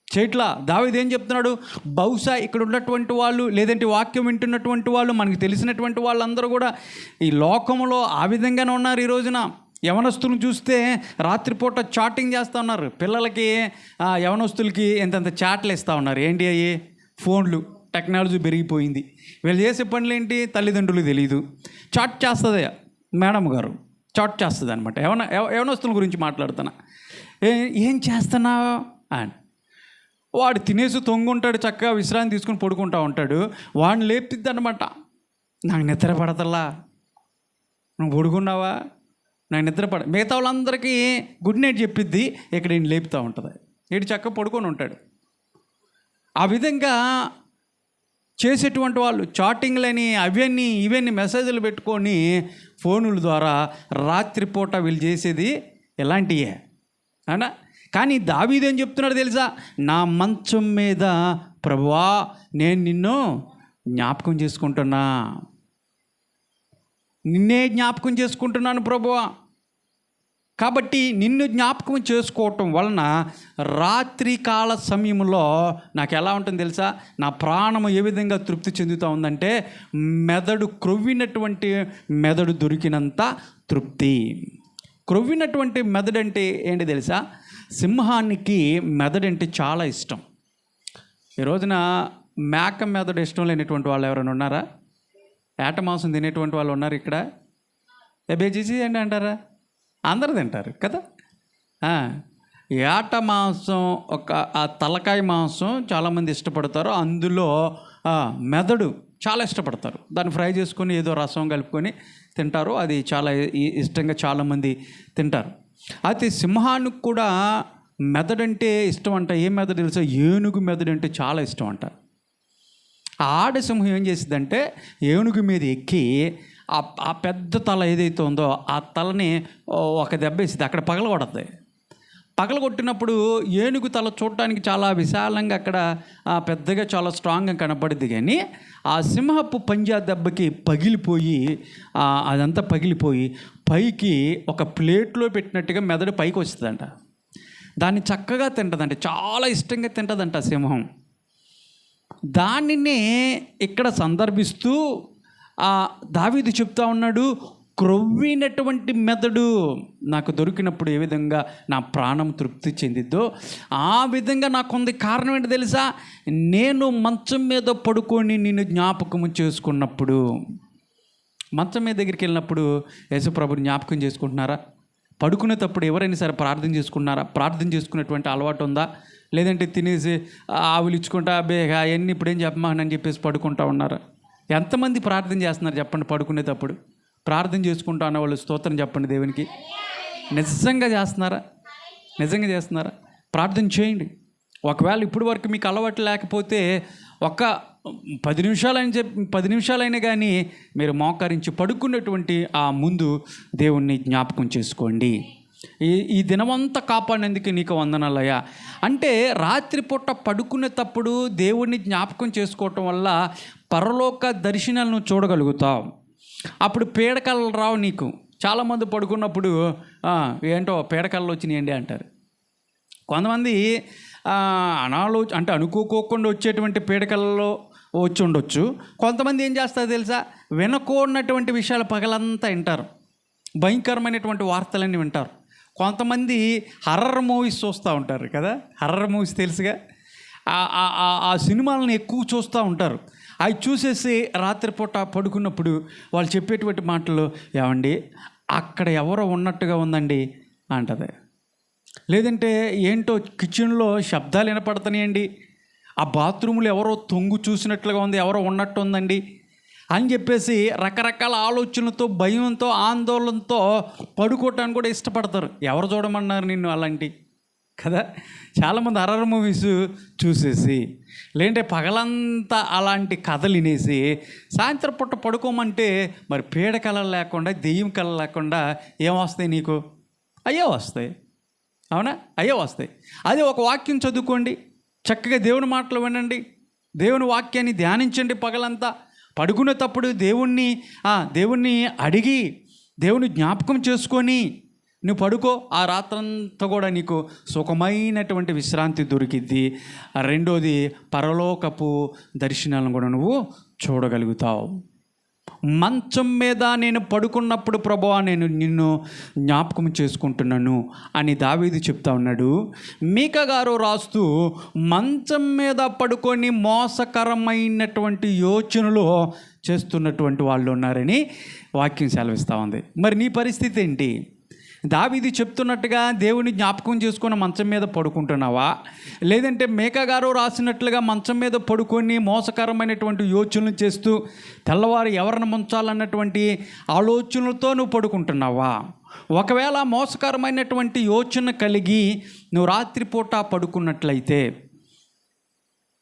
చేయట్లా. దావీదు ఏం చెప్తున్నాడు? బహుశా ఇక్కడ ఉన్నటువంటి వాళ్ళు, లేదంటే వాక్యం వింటున్నటువంటి వాళ్ళు, మనకు తెలిసినటువంటి వాళ్ళందరూ కూడా ఈ లోకంలో ఆ విధంగానే ఉన్నారు. ఈ రోజున యవనస్తులను చూస్తే రాత్రిపూట చాటింగ్ చేస్తూ ఉన్నారు. పిల్లలకి యవనస్తులకి ఎంతంత చాట్లు ఇస్తూ ఉన్నారు. ఏంటి అయ్యి? ఫోన్లు, టెక్నాలజీ పెరిగిపోయింది. వీళ్ళు చేసే పనులు ఏంటి తల్లిదండ్రులకు తెలియదు. చాట్ చేస్తుంది మేడం గారు, చాట్ చేస్తుంది అనమాట. యవనస్తుల గురించి మాట్లాడుతున్నా. ఏం చేస్తున్నావు అని. వాడు తినేసి తొంగుంటాడు, చక్కగా విశ్రాంతి తీసుకుని పడుకుంటూ ఉంటాడు. వాడిని లేపుతుంది అనమాట. నాకు నిద్ర పడతల్లా, నువ్వు పడుకున్నావా, నాకు నిద్ర పడ. మిగతా వాళ్ళందరికీ గుడ్ నైట్ చెప్పిద్ది, ఇక్కడ ఈయన లేపుతూ ఉంటుంది. ఈడు చక్కగా పడుకొని ఉంటాడు. ఆ విధంగా చేసేటువంటి వాళ్ళు చాటింగ్లని అవన్నీ ఇవన్నీ మెసేజ్లు పెట్టుకొని ఫోనుల ద్వారా రాత్రిపూట వీళ్ళు చేసేది ఎలాంటివే అనా. కానీ దావీదు ఏం చెప్తున్నాడు తెలుసా? నా మంచం మీద ప్రభువా నేను నిన్ను జ్ఞాపకం చేసుకుంటున్నా, నిన్నే జ్ఞాపకం చేసుకుంటున్నాను ప్రభువా. కాబట్టి నిన్ను జ్ఞాపకం చేసుకోవటం వలన రాత్రికాల సమయంలో నాకు ఎలా ఉంటుంది తెలుసా? నా ప్రాణము ఏ విధంగా తృప్తి చెందుతూ ఉందంటే, మెదడు క్రొవ్వినటువంటి మెదడు దొరికినంత తృప్తి. క్రొవ్వినటువంటి మెదడు అంటే ఏంటి తెలుసా? సింహానికి మెదడంటే చాలా ఇష్టం. ఈ రోజున మేక మెదడు ఇష్టం లేనటువంటి వాళ్ళు ఎవరైనా ఉన్నారా? ఏట మాంసం తినేటువంటి వాళ్ళు ఉన్నారు ఇక్కడ? బేజీజీ ఏంటి అంటారా? అందరూ తింటారు కదా. ఏట మాంసం, ఆ తలకాయ మాంసం చాలామంది ఇష్టపడతారు. అందులో మెదడు చాలా ఇష్టపడతారు. దాన్ని ఫ్రై చేసుకొని ఏదో రసం కలుపుకొని తింటారు. అది చాలా ఇష్టంగా చాలామంది తింటారు. అయితే సింహానికి కూడా మెదడంటే ఇష్టం అంట. ఏ మెదడు తెలుసా? ఏనుగు మెదడు అంటే చాలా ఇష్టం అంట. ఆడసింహం ఏం చేసిందంటే ఏనుగు మీద ఎక్కి ఆ పెద్ద తల ఏదైతే ఉందో ఆ తలని ఒక దెబ్బ వేసింది, అక్కడ పగలగొడుతుంది. పగలగొట్టినప్పుడు ఏనుగు తల చూడటానికి చాలా విశాలంగా అక్కడ పెద్దగా చాలా స్ట్రాంగ్గా కనపడుద్ది. కానీ ఆ సింహపు పంజా దెబ్బకి పగిలిపోయి అదంతా పగిలిపోయి పైకి ఒక ప్లేట్లో పెట్టినట్టుగా మెదడు పైకి వస్తుందంట. దాన్ని చక్కగా తింటుందంట, చాలా ఇష్టంగా తింటుందంట సింహం. దానినే ఇక్కడ సందర్భిస్తూ దావీదు చెప్తా ఉన్నాడు, క్రొవ్వినటువంటి మెదడు నాకు దొరికినప్పుడు ఏ విధంగా నా ప్రాణం తృప్తి చెందిద్దో ఆ విధంగా నాకుంది. కారణం ఏంటి తెలుసా? నేను మంచం మీద పడుకొని నిన్ను జ్ఞాపకం చేసుకున్నప్పుడు. మంచం మీద దగ్గరికి వెళ్ళినప్పుడు యేసుప్రభుని జ్ఞాపకం చేసుకుంటున్నారా? పడుకునేటప్పుడు ఎవరైనా సరే ప్రార్థన చేసుకున్నారా? ప్రార్థన చేసుకునేటువంటి అలవాటు ఉందా? లేదంటే తినేసి ఆవులు ఇచ్చుకుంటా బేగా అవన్నీ ఇప్పుడేం చెప్పమానని చెప్పేసి పడుకుంటా ఉన్నారా? ఎంతమంది ప్రార్థన చేస్తున్నారు చెప్పండి? పడుకునేటప్పుడు ప్రార్థన చేసుకుంటా అన్న వాళ్ళు స్తోత్రం చెప్పండి దేవునికి. నిజంగా చేస్తున్నారా? నిజంగా చేస్తున్నారా? ప్రార్థన చేయండి. ఒకవేళ ఇప్పుడు వరకు మీకు అలవాటు లేకపోతే ఒక 10 నిమిషాలైనా కానీ మీరు మోకరించి పడుకున్నటువంటి ఆ ముందు దేవుణ్ణి జ్ఞాపకం చేసుకోండి. ఈ దినమంతా కాపాడినందుకు నీకు వందనాలయ్యా అంటే రాత్రిపూట పడుకునేటప్పుడు దేవుణ్ణి జ్ఞాపకం చేసుకోవటం వల్ల పరలోక దర్శనాలను చూడగలుగుతావు. అప్పుడు పీడకలు రావు నీకు. చాలామంది పడుకున్నప్పుడు ఏంటో పీడకలు వచ్చినాయండి అంటారు. కొంతమంది అంటే అనుకోకుండా వచ్చేటువంటి పీడకలలో వచ్చి ఉండొచ్చు. కొంతమంది ఏం చేస్తారో తెలుసా, వినకూడనటువంటి విషయాలు పగలంతా వింటారు, భయంకరమైనటువంటి వార్తలన్నీ వింటారు. కొంతమంది హర్రర్ మూవీస్ చూస్తూ ఉంటారు కదా, హర్రర్ మూవీస్ తెలుసుగా, ఆ సినిమాలను ఎక్కువ చూస్తూ ఉంటారు. అవి చూసేసి రాత్రిపూట పడుకున్నప్పుడు వాళ్ళు చెప్పేటువంటి మాటలు, ఏమండి అక్కడ ఎవరో ఉన్నట్టుగా ఉందండి అంటది. లేదంటే ఏంటో కిచెన్లో శబ్దాలు వినపడుతున్నాయండి, ఆ బాత్రూంలో ఎవరో తొంగు చూసినట్లుగా ఉంది, ఎవరో ఉన్నట్టు ఉందండి అని చెప్పేసి రకరకాల ఆలోచనలతో, భయంతో, ఆందోళనతో పడుకోవటానికి కూడా ఇష్టపడతారు. ఎవరు చూడమన్నారు నిన్ను అలాంటి కదా. చాలామంది హర్రర్ మూవీస్ చూసేసి, లేదంటే పగలంతా అలాంటి కథలు వినేసి సాయంత్రం పూట పడుకోమంటే మరి పీడ కళలు లేకుండా, దెయ్యం కళలు లేకుండా ఏమొస్తాయి నీకు? అయ్యో వస్తాయి, అవునా? అయ్యో వస్తాయి. అదే ఒక వాక్యం చదువుకోండి, చక్కగా దేవుని మాటలు వినండి, దేవుని వాక్యాన్ని ధ్యానించండి. పగలంతా పడుకునేటప్పుడు దేవుణ్ణి అడిగి, దేవుని జ్ఞాపకం చేసుకొని నువ్వు పడుకో. ఆ రాత్రంతా కూడా నీకు సుఖమైనటువంటి విశ్రాంతి దొరికిద్ది. రెండోది, పరలోకపు దర్శనాలను కూడా నువ్వు చూడగలుగుతావు. మంచం మీద నేను పడుకున్నప్పుడు ప్రభువా నేను నిన్ను జ్ఞాపకం చేసుకుంటున్నాను అని దావీదు చెప్తా ఉన్నాడు. మీకా గారు రాస్తూ మంచం మీద పడుకొని మోసకరమైనటువంటి యోచనలు చేస్తున్నటువంటి వాళ్ళు ఉన్నారని వాక్యం సెలవిస్తూ ఉంది. మరి నీ పరిస్థితి ఏంటి? దావీదు చెప్తున్నట్టుగా దేవుని జ్ఞాపకం చేసుకుని మంచం మీద పడుకుంటున్నావా? లేదంటే మీకా గారు రాసినట్లుగా మంచం మీద పడుకొని మోసకరమైనటువంటి యోచనలు చేస్తూ తెల్లవారు ఎవరిని ముంచాలన్నటువంటి ఆలోచనలతో నువ్వు పడుకుంటున్నావా? ఒకవేళ మోసకరమైనటువంటి యోచన కలిగి నువ్వు రాత్రిపూట పడుకున్నట్లయితే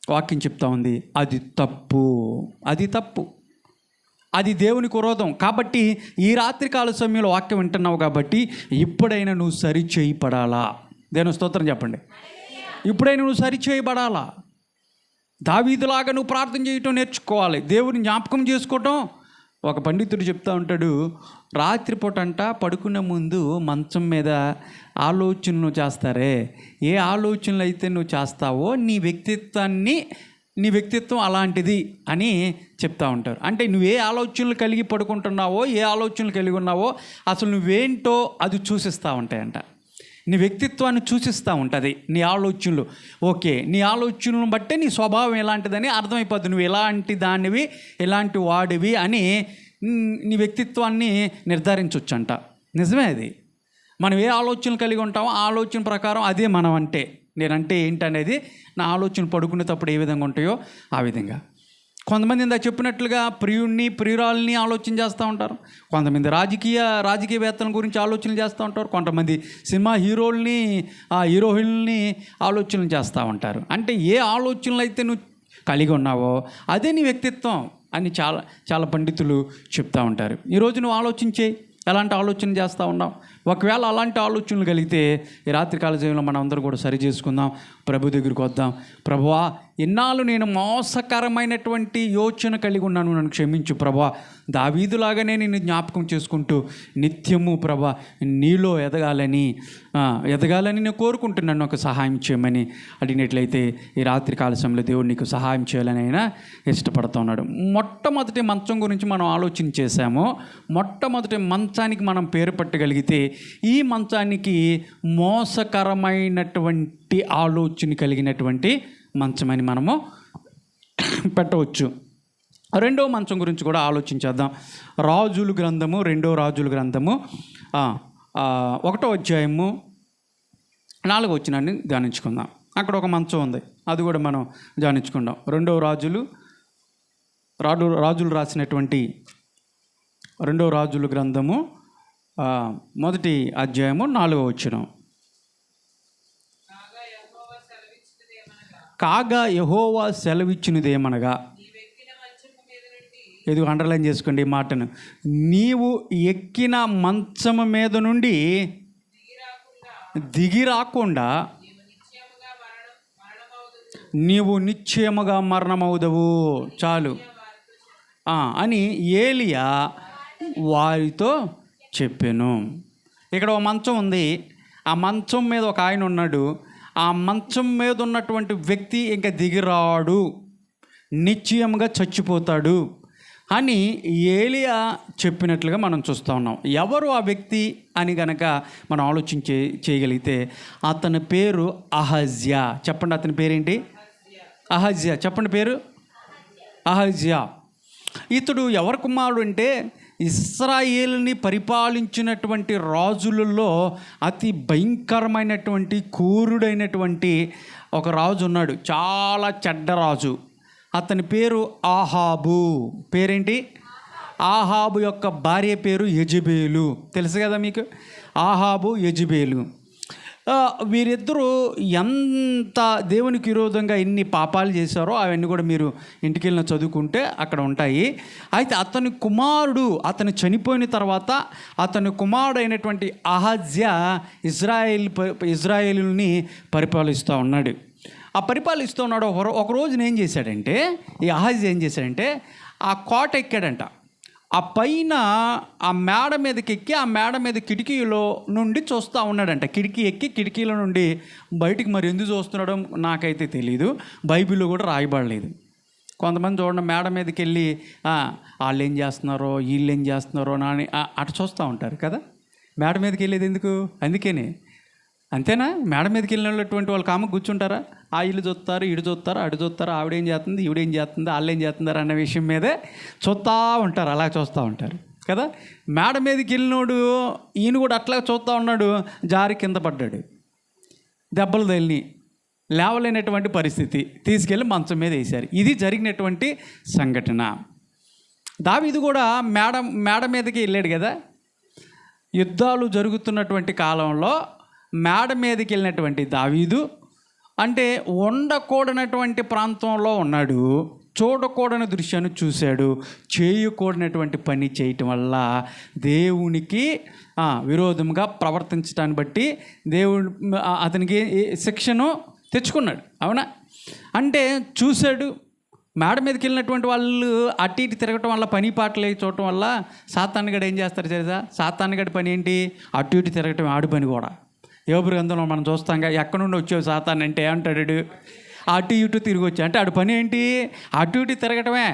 వాక్యం చెప్తా ఉంది, అది తప్పు, అది తప్పు, అది దేవునికి విరోధం. కాబట్టి ఈ రాత్రికాల సమయంలో వాక్యం వింటున్నావు కాబట్టి ఇప్పుడైనా నువ్వు సరిచేయబడాలా. దేవుని స్తోత్రం చెప్పండి. ఇప్పుడైనా నువ్వు సరిచేయబడాలా. దావీదులాగా నువ్వు ప్రార్థన చేయటం నేర్చుకోవాలి, దేవుని జ్ఞాపకం చేసుకోవటం. ఒక పండితుడు చెప్తా ఉంటాడు, రాత్రిపూట పడుకునే ముందు మంచం మీద ఆలోచనలు చేస్తారే, ఏ ఆలోచనలు అయితే నువ్వు చేస్తావో నీ వ్యక్తిత్వం అలాంటిది అని చెప్తా ఉంటారు. అంటే నువ్వే ఆలోచనలు కలిగి పడుకుంటున్నావో, ఏ ఆలోచనలు కలిగి ఉన్నావో అసలు నువ్వేంటో అది చూసిస్తూ ఉంటాయంట. నీ వ్యక్తిత్వాన్ని చూసిస్తూ ఉంటుంది నీ ఆలోచనలు. ఓకే, నీ ఆలోచనలను బట్టే నీ స్వభావం ఎలాంటిదని అర్థమైపోద్ది. నువ్వు ఎలాంటి దానివి, ఎలాంటి వాడివి అని నీ వ్యక్తిత్వాన్ని నిర్ధారించవచ్చంట. నిజమే అది. మనం ఏ ఆలోచనలు కలిగి ఉంటామో ఆ ఆలోచన ప్రకారం అదే మనం అంటే, నేనంటే ఏంటనేది నా ఆలోచన పడుకునేటప్పుడు ఏ విధంగా ఉంటాయో ఆ విధంగా. కొంతమంది ఇందా చెప్పినట్లుగా ప్రియుడిని, ప్రియురాలని ఆలోచన చేస్తూ ఉంటారు. కొంతమంది రాజకీయవేత్తల గురించి ఆలోచనలు చేస్తూ ఉంటారు. కొంతమంది సినిమా హీరోయిన్ని ఆలోచనలు చేస్తూ ఉంటారు. అంటే ఏ ఆలోచనలు అయితే నువ్వు కలిగి ఉన్నావో అదే నీ వ్యక్తిత్వం అని చాలా చాలా పండితులు చెప్తూ ఉంటారు. ఈరోజు నువ్వు ఆలోచించే ఎలాంటి ఆలోచన చేస్తూ ఉన్నావు? ఒకవేళ అలాంటి ఆలోచనలు కలిగితే ఈ రాత్రికాల సమయంలో మనం అందరూ కూడా సరి చేసుకుందాం, ప్రభు దగ్గరికి వద్దాం. ప్రభువా, ఇన్నాళ్ళు నేను మోసకరమైనటువంటి యోచన కలిగి ఉన్నాను, నన్ను క్షమించు ప్రభువా. దావీదులాగానే నేను జ్ఞాపకం చేసుకుంటూ నిత్యము ప్రభువా నీలో ఎదగాలని నేను కోరుకుంటున్నాను, ఒక సహాయం చేయమని అడిగినట్లయితే ఈ రాత్రికాల సమయంలో దేవుడు నీకు సహాయం చేయాలని ఆయన ఇష్టపడుతున్నాడు. మొట్టమొదటి మంచం గురించి మనం ఆలోచన చేశాము. మొట్టమొదటి మంచానికి మనం పేరు పట్టగలిగితే ఈ మంచానికి మోసకరమైనటువంటి ఆలోచన కలిగినటువంటి మంచమని మనము పెట్టవచ్చు. రెండో మంచం గురించి కూడా ఆలోచించేద్దాం. రాజుల గ్రంథము, రెండో రాజుల గ్రంథము 1వ అధ్యాయము 4వ వచనాన్ని ధ్యానించుకుందాం. అక్కడ ఒక మంచం ఉంది, అది కూడా మనం ధ్యానించుకుందాం. రెండో రాజులు రాసినటువంటి రెండో రాజుల గ్రంథము 1వ అధ్యాయము 4వ వచనం. కాగా యెహోవా సెలవిచ్చినదేమనగా, ఇది అండర్లైన్ చేసుకోండి ఈ మాటను, నీవు ఎక్కిన మంచము మీద నుండి దిగి రాకుండా నీవు నిశ్చయముగా మరణమవుదవు. చాలు అని ఏలియా వారితో చెప్పాను. ఇక్కడ ఒక మంచం ఉంది, ఆ మంచం మీద ఒక ఆయన ఉన్నాడు. ఆ మంచం మీద ఉన్నటువంటి వ్యక్తి ఇంకా దిగిరాడు, నిశ్చయంగా చచ్చిపోతాడు అని ఏలియా చెప్పినట్లుగా మనం చూస్తూ ఉన్నాం. ఎవరు ఆ వ్యక్తి అని గనక మనం చేయగలిగితే అతని పేరు అహజ్యా. చెప్పండి, అతని పేరేంటి? అహజ్యా. చెప్పండి పేరు అహజ్యా. ఇతడు ఎవరి కుమారుడు అంటే ఇశ్రాయేలుని పరిపాలించినటువంటి రాజులలో అతి భయంకరమైనటువంటి క్రూరుడైనటువంటి ఒక రాజు ఉన్నాడు, చాలా చెడ్డ రాజు. అతని పేరు ఆహాబు. పేరేంటి? ఆహాబు యొక్క భార్య పేరు యెజెబెలు. తెలుసు కదా మీకు, ఆహాబు యెజెబెలు. వీరిద్దరూ ఎంత దేవునికి విరోధంగా ఎన్ని పాపాలు చేశారో అవన్నీ కూడా మీరు ఇంటికి వెళ్ళిన చదువుకుంటే అక్కడ ఉంటాయి. అయితే అతని కుమారుడు, అతను చనిపోయిన తర్వాత అతని కుమారుడు అయినటువంటి అహజ్యా ఇజ్రాయేలుని పరిపాలిస్తూ ఉన్నాడు. ఆ పరిపాలిస్తూ ఉన్నాడు. ఒకరోజు ఏం చేశాడంటే, ఈ అహజ్యా ఏం చేశాడంటే ఆ కోట ఎక్కాడంట. ఆ పైన ఆ మేడ మీదకి ఎక్కి ఆ మేడ మీద కిటికీలో నుండి చూస్తూ ఉన్నాడంట. కిటికీ ఎక్కి కిటికీలో నుండి బయటికి మరి ఎందుకు చూస్తున్నాడో నాకైతే తెలీదు, బైబిల్లో కూడా రాయబడలేదు. కొంతమంది చూడండి, మేడ మీదకి వెళ్ళి వాళ్ళు ఏం చేస్తున్నారో వీళ్ళు ఏం చేస్తున్నారో అని అటు చూస్తూ ఉంటారు కదా. మేడ మీదకి వెళ్ళేది ఎందుకు? అందుకని అంతేనా? మేడ మీదకి వెళ్ళినటువంటి వాళ్ళు కామ కూర్చుంటారా? ఆ ఇల్లు చూస్తారు, ఇటు చూస్తారు, అటు చూస్తారు, ఆవిడేం చేస్తుంది, ఈవిడేం చేస్తుంది, వాళ్ళు ఏం చేస్తున్నారు అన్న విషయం మీదే చూస్తూ ఉంటారు, అలా చూస్తూ ఉంటారు కదా. మేడ మీదకి వెళ్ళినోడు ఈయన కూడా అట్లా చూస్తూ ఉన్నాడు. జారి కింద పడ్డాడు, దెబ్బలు తగిలి లేవలేనటువంటి పరిస్థితి, తీసుకెళ్ళి మంచం మీద వేశారు. ఇది జరిగినటువంటి సంఘటన. దావీదు కూడా మేడ మీదకి వెళ్ళాడు కదా. యుద్ధాలు జరుగుతున్నటువంటి కాలంలో మేడ మీదకి వెళ్ళినటువంటి దావీదు అంటే ఉండకూడనటువంటి ప్రాంతంలో ఉన్నాడు, చూడకూడని దృశ్యాన్ని చూశాడు, చేయకూడనటువంటి పని చేయటం వల్ల దేవునికి విరోధంగా ప్రవర్తించడాన్ని బట్టి దేవుడు అతనికి శిక్షను తెచ్చుకున్నాడు. అవునా? అంటే చూశాడు. మేడ మీదకి వెళ్ళినటువంటి వాళ్ళు అటు ఇటు తిరగటం వల్ల, పని పాటలు చూడటం వల్ల సాతానుగాడు ఏం చేస్తారు తెలుసా? సాతానుగాడి పని ఏంటి? అటు ఇటు తిరగటం ఆడి పని కూడా. యోబు గ్రంథంలో మనం చూస్తాంగా, ఎక్కడి నుండి వచ్చావు సాతాన్ అంటే ఏమంటాడు? అటు ఇటు తిరిగి వచ్చా అంటే ఆడి పని ఏంటి? అటు ఇటు తిరగటమే.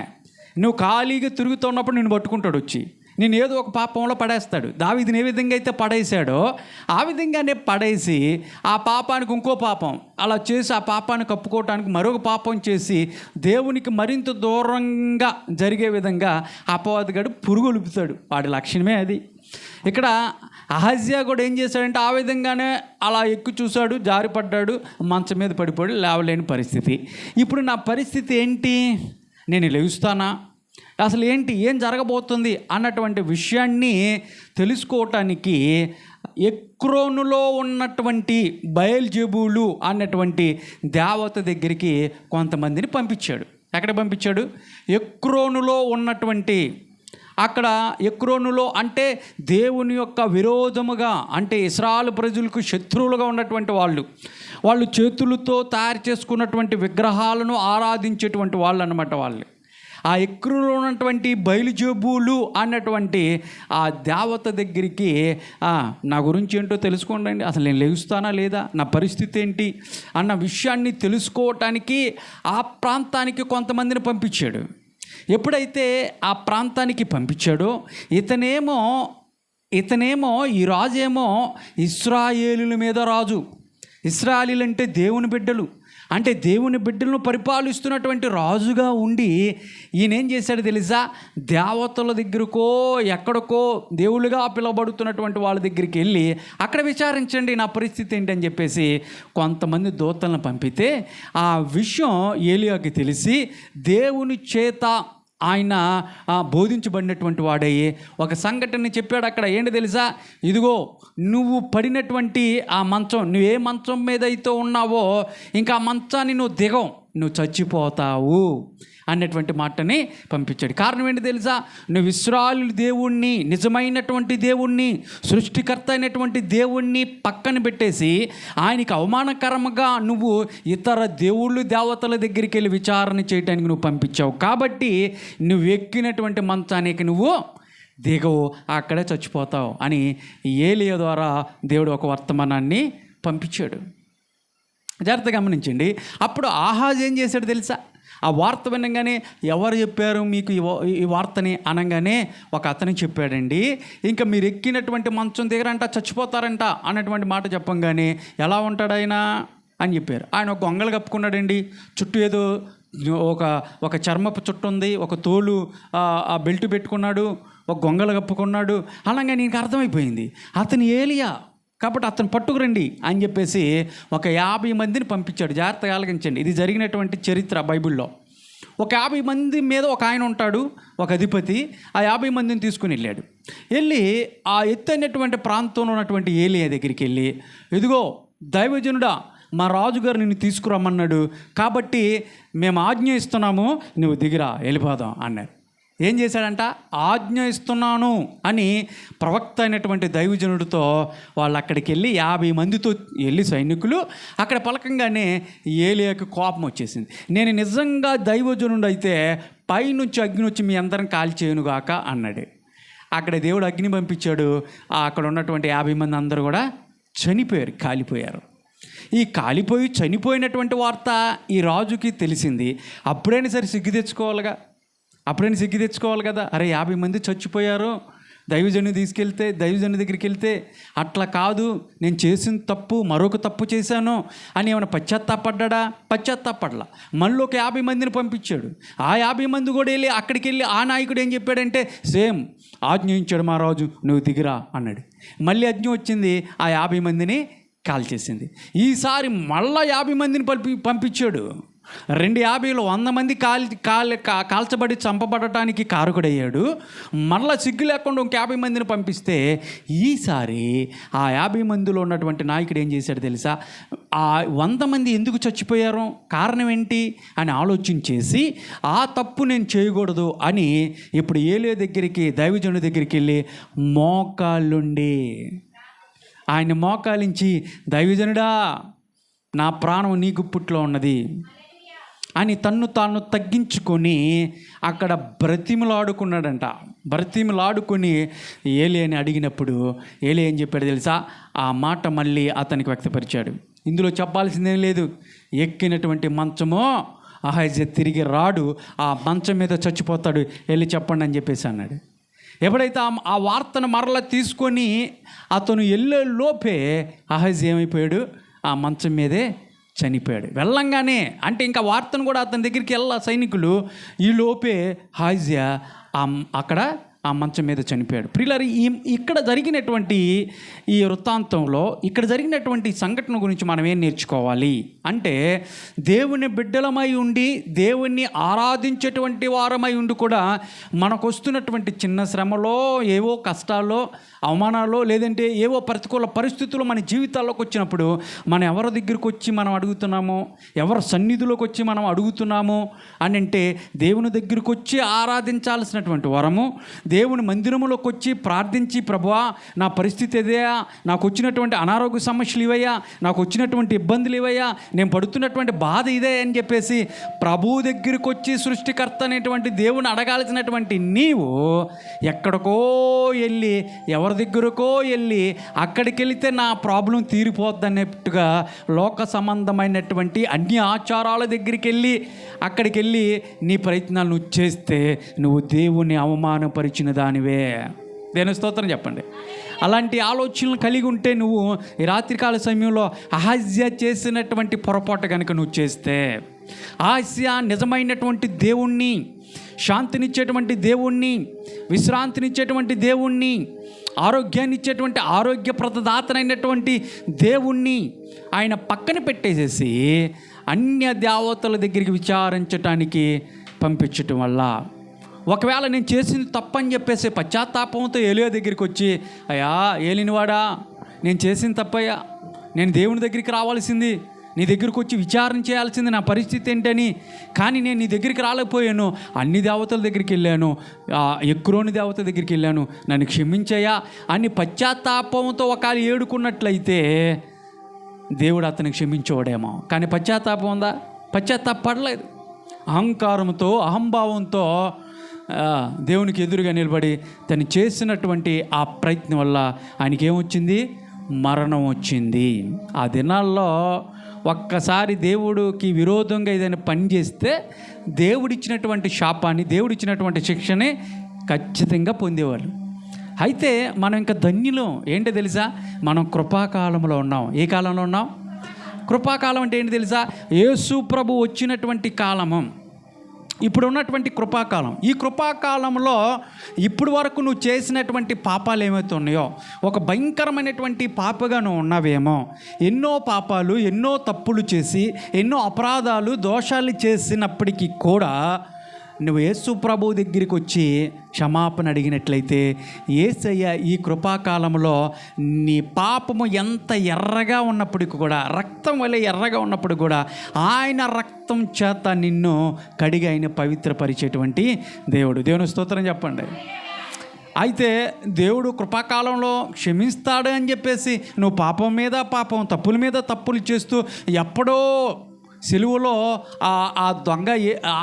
నువ్వు ఖాళీగా తిరుగుతున్నప్పుడు నిన్ను పట్టుకుంటాడు, వచ్చి నేను ఏదో ఒక పాపంలో పడేస్తాడు. దావీదుని ఏ విధంగా అయితే పడేశాడో ఆ విధంగానే పడేసి ఆ పాపానికి ఇంకో పాపం అలా చేసి ఆ పాపాన్ని కప్పుకోవటానికి మరొక పాపం చేసి దేవునికి మరింత దూరంగా జరిగే విధంగా అపవాదిగాడు పురుగొలుపుతాడు. వాడి లక్షణమే అది. ఇక్కడ అహజ్యా కూడా ఏం చేశాడంటే ఆ విధంగానే అలా ఎక్కు చూశాడు, జారిపడ్డాడు, మంచం మీద పడిపోయాడు, లేవలేని పరిస్థితి. ఇప్పుడు నా పరిస్థితి ఏంటి? నేను లేస్తానా? అసలు ఏంటి, ఏం జరగబోతుంది అన్నటువంటి విషయాన్ని తెలుసుకోవటానికి ఎక్రోనులో ఉన్నటువంటి బయల్జెబూలు అన్నటువంటి దేవత దగ్గరికి కొంతమందిని పంపించాడు. ఎక్కడ పంపించాడు? ఎక్రోనులో ఉన్నటువంటి, అక్కడ ఎక్రోనులో అంటే దేవుని యొక్క విరోధముగా, అంటే ఇశ్రాయేలు ప్రజలకు శత్రువులుగా ఉన్నటువంటి వాళ్ళు చేతులతో తయారు చేసుకున్నటువంటి విగ్రహాలను ఆరాధించేటువంటి వాళ్ళు అన్నమాట. వాళ్ళు ఆ ఎక్రోనులో ఉన్నటువంటి బయలుజెబూలు అన్నటువంటి ఆ దేవత దగ్గరికి నా గురించి ఏంటో తెలుసుకోండి, అసలు నేను లేస్తానా లేదా, నా పరిస్థితి ఏంటి అన్న విషయాన్ని తెలుసుకోవటానికి ఆ ప్రాంతానికి కొంతమందిని పంపించాడు. ఎప్పుడైతే ఆ ప్రాంతానికి పంపించాడో ఇతనేమో ఈ రాజేమో ఇశ్రాయేలుల మీద రాజు. ఇశ్రాయేలీలు అంటే దేవుని బిడ్డలు, అంటే దేవుని బిడ్డలను పరిపాలిస్తున్నటువంటి రాజుగా ఉండి ఈయన ఏం చేశాడు తెలుసా? దేవతల దగ్గరకో ఎక్కడికో దేవుళ్ళుగా పిలువబడుతున్నటువంటి వాళ్ళ దగ్గరికి వెళ్ళి అక్కడ విచారించండి నా పరిస్థితి ఏంటి అని చెప్పేసి కొంతమంది దూతలను పంపితే ఆ విషయం ఏలియాకి తెలిసి దేవుని చేత ఆయన బోధించబడినటువంటి వాడయ్యి ఒక సంఘటన చెప్పాడు. అక్కడ ఏంటి తెలుసా? ఇదిగో నువ్వు పడినటువంటి ఆ మంచం, నువ్వు ఏ మంచం మీద అయితే ఉన్నావో ఇంకా ఆ మంచాన్ని నువ్వు దిగవు, నువ్వు చచ్చిపోతావు అన్నటువంటి మాటని పంపించాడు. కారణం ఏంటి తెలుసా? నువ్వు ఇశ్రాయేలు దేవుణ్ణి, నిజమైనటువంటి దేవుణ్ణి, సృష్టికర్త అయినటువంటి దేవుణ్ణి పక్కన పెట్టేసి ఆయనకి అవమానకరంగా నువ్వు ఇతర దేవుళ్ళు దేవతల దగ్గరికి వెళ్ళి విచారణ చేయడానికి నువ్వు పంపించావు. కాబట్టి నువ్వు ఎక్కినటువంటి మంచానికి నువ్వు దిగవు, అక్కడే చచ్చిపోతావు అని ఏలియా ద్వారా దేవుడు ఒక వర్తమానాన్ని పంపించాడు. జాగ్రత్తగా గమనించండి. అప్పుడు ఆహాజ్ ఏం చేశాడు తెలుసా? ఆ వార్త వినగానే, ఎవరు చెప్పారు మీకు ఈ వార్తని అనగానే ఒక అతను చెప్పాడండి, ఇంకా మీరు ఎక్కినటువంటి మంచం దగ్గరంట చచ్చిపోతారంట అన్నటువంటి మాట చెప్పంగానే, ఎలా ఉంటాడు ఆయన అని చెప్పారు. ఆయన ఒక గొంగలు కప్పుకున్నాడండి, చుట్టూ ఏదో ఒక చర్మపు చుట్టు ఉంది, ఒక తోలు ఆ బెల్ట్ పెట్టుకున్నాడు, ఒక గొంగలు కప్పుకున్నాడు. అలాగే నీకు అర్థమైపోయింది అతను ఏలియా, కాబట్టి అతను పట్టుకురండి అని చెప్పేసి ఒక 50 మందిని పంపించాడు. జాగ్రత్తగా ఆలకించండి, ఇది జరిగినటువంటి చరిత్ర బైబిల్లో. ఒక 50 మంది మీద ఒక ఆయన ఉంటాడు, ఒక అధిపతి. ఆ 50 మందిని తీసుకుని వెళ్ళి ఆ ఎత్తైనటువంటి ప్రాంతంలో ఉన్నటువంటి ఏలియా దగ్గరికి వెళ్ళి, ఇదిగో దైవజనుడా, మా రాజుగారు నిన్ను తీసుకురమ్మన్నాడు, కాబట్టి మేము ఆజ్ఞ ఇస్తున్నాము, నువ్వు దిగిరా, వెళ్ళిపోదాం అన్నారు. ఏం చేశాడంట? ఆజ్ఞ ఇస్తున్నాను అని ప్రవక్త అయినటువంటి దైవజనుడితో వాళ్ళు అక్కడికి వెళ్ళి 50 మందితో వెళ్ళి సైనికులు అక్కడ పలకంగానే ఏలియాకి కోపం వచ్చేసింది. నేను నిజంగా దైవజనుడు అయితే పైనుంచి అగ్ని వచ్చి మీ అందరం కాల్చేయనుగాక అన్నాడు. అక్కడ దేవుడు అగ్ని పంపించాడు. అక్కడ ఉన్నటువంటి 50 మంది అందరూ కూడా చనిపోయారు, కాలిపోయారు. ఈ కాలిపోయి చనిపోయినటువంటి వార్త ఈ రాజుకి తెలిసింది. అప్పుడైనా సరే సిగ్గు తెచ్చుకోవాలి కదా. అరే 50 మంది చచ్చిపోయారు, దైవజనుని తీసుకెళ్తే, దైవజనుని దగ్గరికి వెళ్తే, అట్లా కాదు, నేను చేసిన తప్పు, మరొక తప్పు చేశాను అని ఏమైనా పశ్చాత్తాపడ్లా. మళ్ళీ ఒక 50 మందిని పంపించాడు. ఆ 50 మంది కూడా వెళ్ళి అక్కడికి వెళ్ళి ఆ నాయకుడు ఏం చెప్పాడంటే, సేమ్ ఆజ్ఞయించాడు మా రాజు, నువ్వు దిగిరా అన్నాడు. మళ్ళీ ఆజ్ఞ వచ్చింది, ఆ 50 మందిని కాల్చేసింది. ఈసారి మళ్ళా 50 మందిని పంపించాడు. 250లో 100 మంది కాల్చబడి చంపబడటానికి కారకుడయ్యాడు. మరలా సిగ్గు లేకుండా ఒక 50 మందిని పంపిస్తే, ఈసారి ఆ 50 మందిలో ఉన్నటువంటి నాయకుడు ఏం చేశాడు తెలుసా? ఆ 100 మంది ఎందుకు చచ్చిపోయారో, కారణం ఏంటి అని ఆలోచన చేసి, ఆ తప్పు నేను చేయకూడదు అని ఇప్పుడు ఏలియా దగ్గరికి, దైవజనుడి దగ్గరికి వెళ్ళి మోకాళ్ళుండి ఆయన మోకాలించి, దైవజనుడా, నా ప్రాణం నీ గుప్పిట్లో ఉన్నది అని తన్ను తాను తగ్గించుకొని అక్కడ బ్రతిమలాడుకుని ఏలియాని అడిగినప్పుడు ఏలియా ఏం చెప్పాడు తెలుసా? ఆ మాట మళ్ళీ అతనికి వ్యక్తపరిచాడు. ఇందులో చెప్పాల్సిందేం లేదు. ఎక్కినటువంటి మంచమో అహజ్యా తిరిగి రాడు, ఆ మంచం మీద చచ్చిపోతాడు, వెళ్ళి చెప్పండి అని చెప్పేసి అన్నాడు. ఎప్పుడైతే ఆ వార్తను మరలా తీసుకొని అతను వెళ్ళే లోపే అహజ్యా ఏమైపోయాడు? ఆ మంచం మీదే చనిపోయాడు. వెళ్ళంగానే అంటే ఇంకా వార్తను కూడా అతని దగ్గరికి సైనికులు, ఈ లోపే అహజ్యా అక్కడ ఆ మంచం మీద చనిపోయాడు. ప్రియులారా, ఇక్కడ జరిగినటువంటి ఈ వృత్తాంతంలో ఇక్కడ జరిగినటువంటి సంఘటన గురించి మనం ఏం నేర్చుకోవాలి అంటే, దేవుని బిడ్డలమై ఉండి దేవుణ్ణి ఆరాధించేటువంటి వారమై ఉండి కూడా మనకు వస్తున్నటువంటి చిన్న శ్రమలో, ఏవో కష్టాల్లో, అవమానాల్లో, లేదంటే ఏవో ప్రతికూల పరిస్థితులు మన జీవితాల్లోకి వచ్చినప్పుడు మనం ఎవరి దగ్గరికి వచ్చి మనం అడుగుతున్నామో, ఎవరి సన్నిధిలోకి వచ్చి మనం అడుగుతున్నామో అని అంటే, దేవుని దగ్గరికి వచ్చి ఆరాధించాల్సినటువంటి వరము, దేవుని మందిరములోకి వచ్చి ప్రార్థించి, ప్రభువా నా పరిస్థితి ఇదయ్యా, నాకు వచ్చినటువంటి అనారోగ్య సమస్యలు ఇవయ్యా, నాకు వచ్చినటువంటి ఇబ్బందులు ఇవయ్యా, నేను పడుతున్నటువంటి బాధ ఇదే అని చెప్పేసి ప్రభువు దగ్గరికి వచ్చి సృష్టికర్త అనేటువంటి దేవుని అడగాల్సినటువంటి నీవు ఎక్కడికో వెళ్ళి, ఎవరి దగ్గరకో వెళ్ళి, అక్కడికి వెళితే నా ప్రాబ్లం తీరిపోద్ది అన్నట్టుగా లోక సంబంధమైనటువంటి అన్ని ఆచారాల దగ్గరికి వెళ్ళి, అక్కడికి వెళ్ళి నీ ప్రయత్నాలు నువ్వు చేస్తే నువ్వు దేవుని అవమానపరిచిన దానివే. దేవుని స్తోత్రం చెప్పండి. అలాంటి ఆలోచనలు కలిగి ఉంటే నువ్వు ఈ రాత్రికాల సమయంలో అహజ్యా చేసినటువంటి పొరపాటు కనుక నువ్వు చేస్తే, అహజ్యా నిజమైనటువంటి దేవుణ్ణి, శాంతినిచ్చేటువంటి దేవుణ్ణి, విశ్రాంతినిచ్చేటువంటి దేవుణ్ణి, ఆరోగ్యాన్ని ఇచ్చేటువంటి ఆరోగ్య ప్రదాతనైనటువంటి దేవుణ్ణి ఆయన పక్కన పెట్టేసేసి అన్య దేవతల దగ్గరికి విచారించటానికి పంపించటం వల్ల, ఒకవేళ నేను చేసింది తప్పని చెప్పేసి పశ్చాత్తాపంతో ఏలియా దగ్గరికి వచ్చి, అయ్యా ఏలినవాడా, నేను చేసింది తప్పయ్యా, నేను దేవుని దగ్గరికి రావాల్సింది, నీ దగ్గరికి వచ్చి విచారణ చేయాల్సింది నా పరిస్థితి ఏంటని, కానీ నేను నీ దగ్గరికి రాలేకపోయాను, అన్ని దేవతల దగ్గరికి వెళ్ళాను, ఎక్రోని దేవత దగ్గరికి వెళ్ళాను, నన్ను క్షమించయ్యా అని పశ్చాత్తాపంతో ఒకవేళ ఏడుకున్నట్లయితే దేవుడు అతనికి క్షమించేవాడేమో. కానీ పశ్చాత్తాపం ఉందా? పశ్చాత్తాపడలేదు. అహంకారంతో, అహంభావంతో దేవునికి ఎదురుగా నిలబడి తను చేసినటువంటి ఆ ప్రయత్నం వల్ల ఆయనకి ఏమొచ్చింది? మరణం వచ్చింది. ఆ దినాల్లో ఒక్కసారి దేవుడికి విరోధంగా ఏదైనా పని చేస్తే దేవుడిచ్చినటువంటి శాపాన్ని, దేవుడిచ్చినటువంటి శిక్షని ఖచ్చితంగా పొందేవాళ్ళు. అయితే మనం ఇంకా ధన్యులం. ఏంటో తెలుసా? మనం కృపాకాలంలో ఉన్నాం. ఏ కాలంలో ఉన్నాం? కృపాకాలం అంటే ఏంటి తెలుసా? యేసు ప్రభు వచ్చినటువంటి కాలము, ఇప్పుడు ఉన్నటువంటి కృపాకాలం. ఈ కృపాకాలంలో ఇప్పుడు వరకు నువ్వు చేసినటువంటి పాపాలు ఏమైతే ఉన్నాయో, ఒక భయంకరమైనటువంటి పాపగా నువ్వు ఉన్నావేమో, ఎన్నో పాపాలు, ఎన్నో తప్పులు చేసి, ఎన్నో అపరాధాలు, దోషాలు చేసినప్పటికీ కూడా నువ్వు యేసు ప్రభు దగ్గరికి వచ్చి క్షమాపణ అడిగినట్లయితే, యేసయ్య ఈ కృపాకాలంలో నీ పాపము ఎంత ఎర్రగా ఉన్నప్పటికీ కూడా, రక్తం వలె ఎర్రగా ఉన్నప్పుడు కూడా ఆయన రక్తం చేత నిన్ను కడిగి ఆయన పవిత్రపరిచేటువంటి దేవుడు. దేవుని స్తోత్రం చెప్పండి. అయితే దేవుడు కృపాకాలంలో క్షమిస్తాడు అని చెప్పేసి నువ్వు పాపం మీద పాపం, తప్పుల మీద తప్పులు చేస్తూ ఎప్పుడో సిలువలో ఆ దొంగ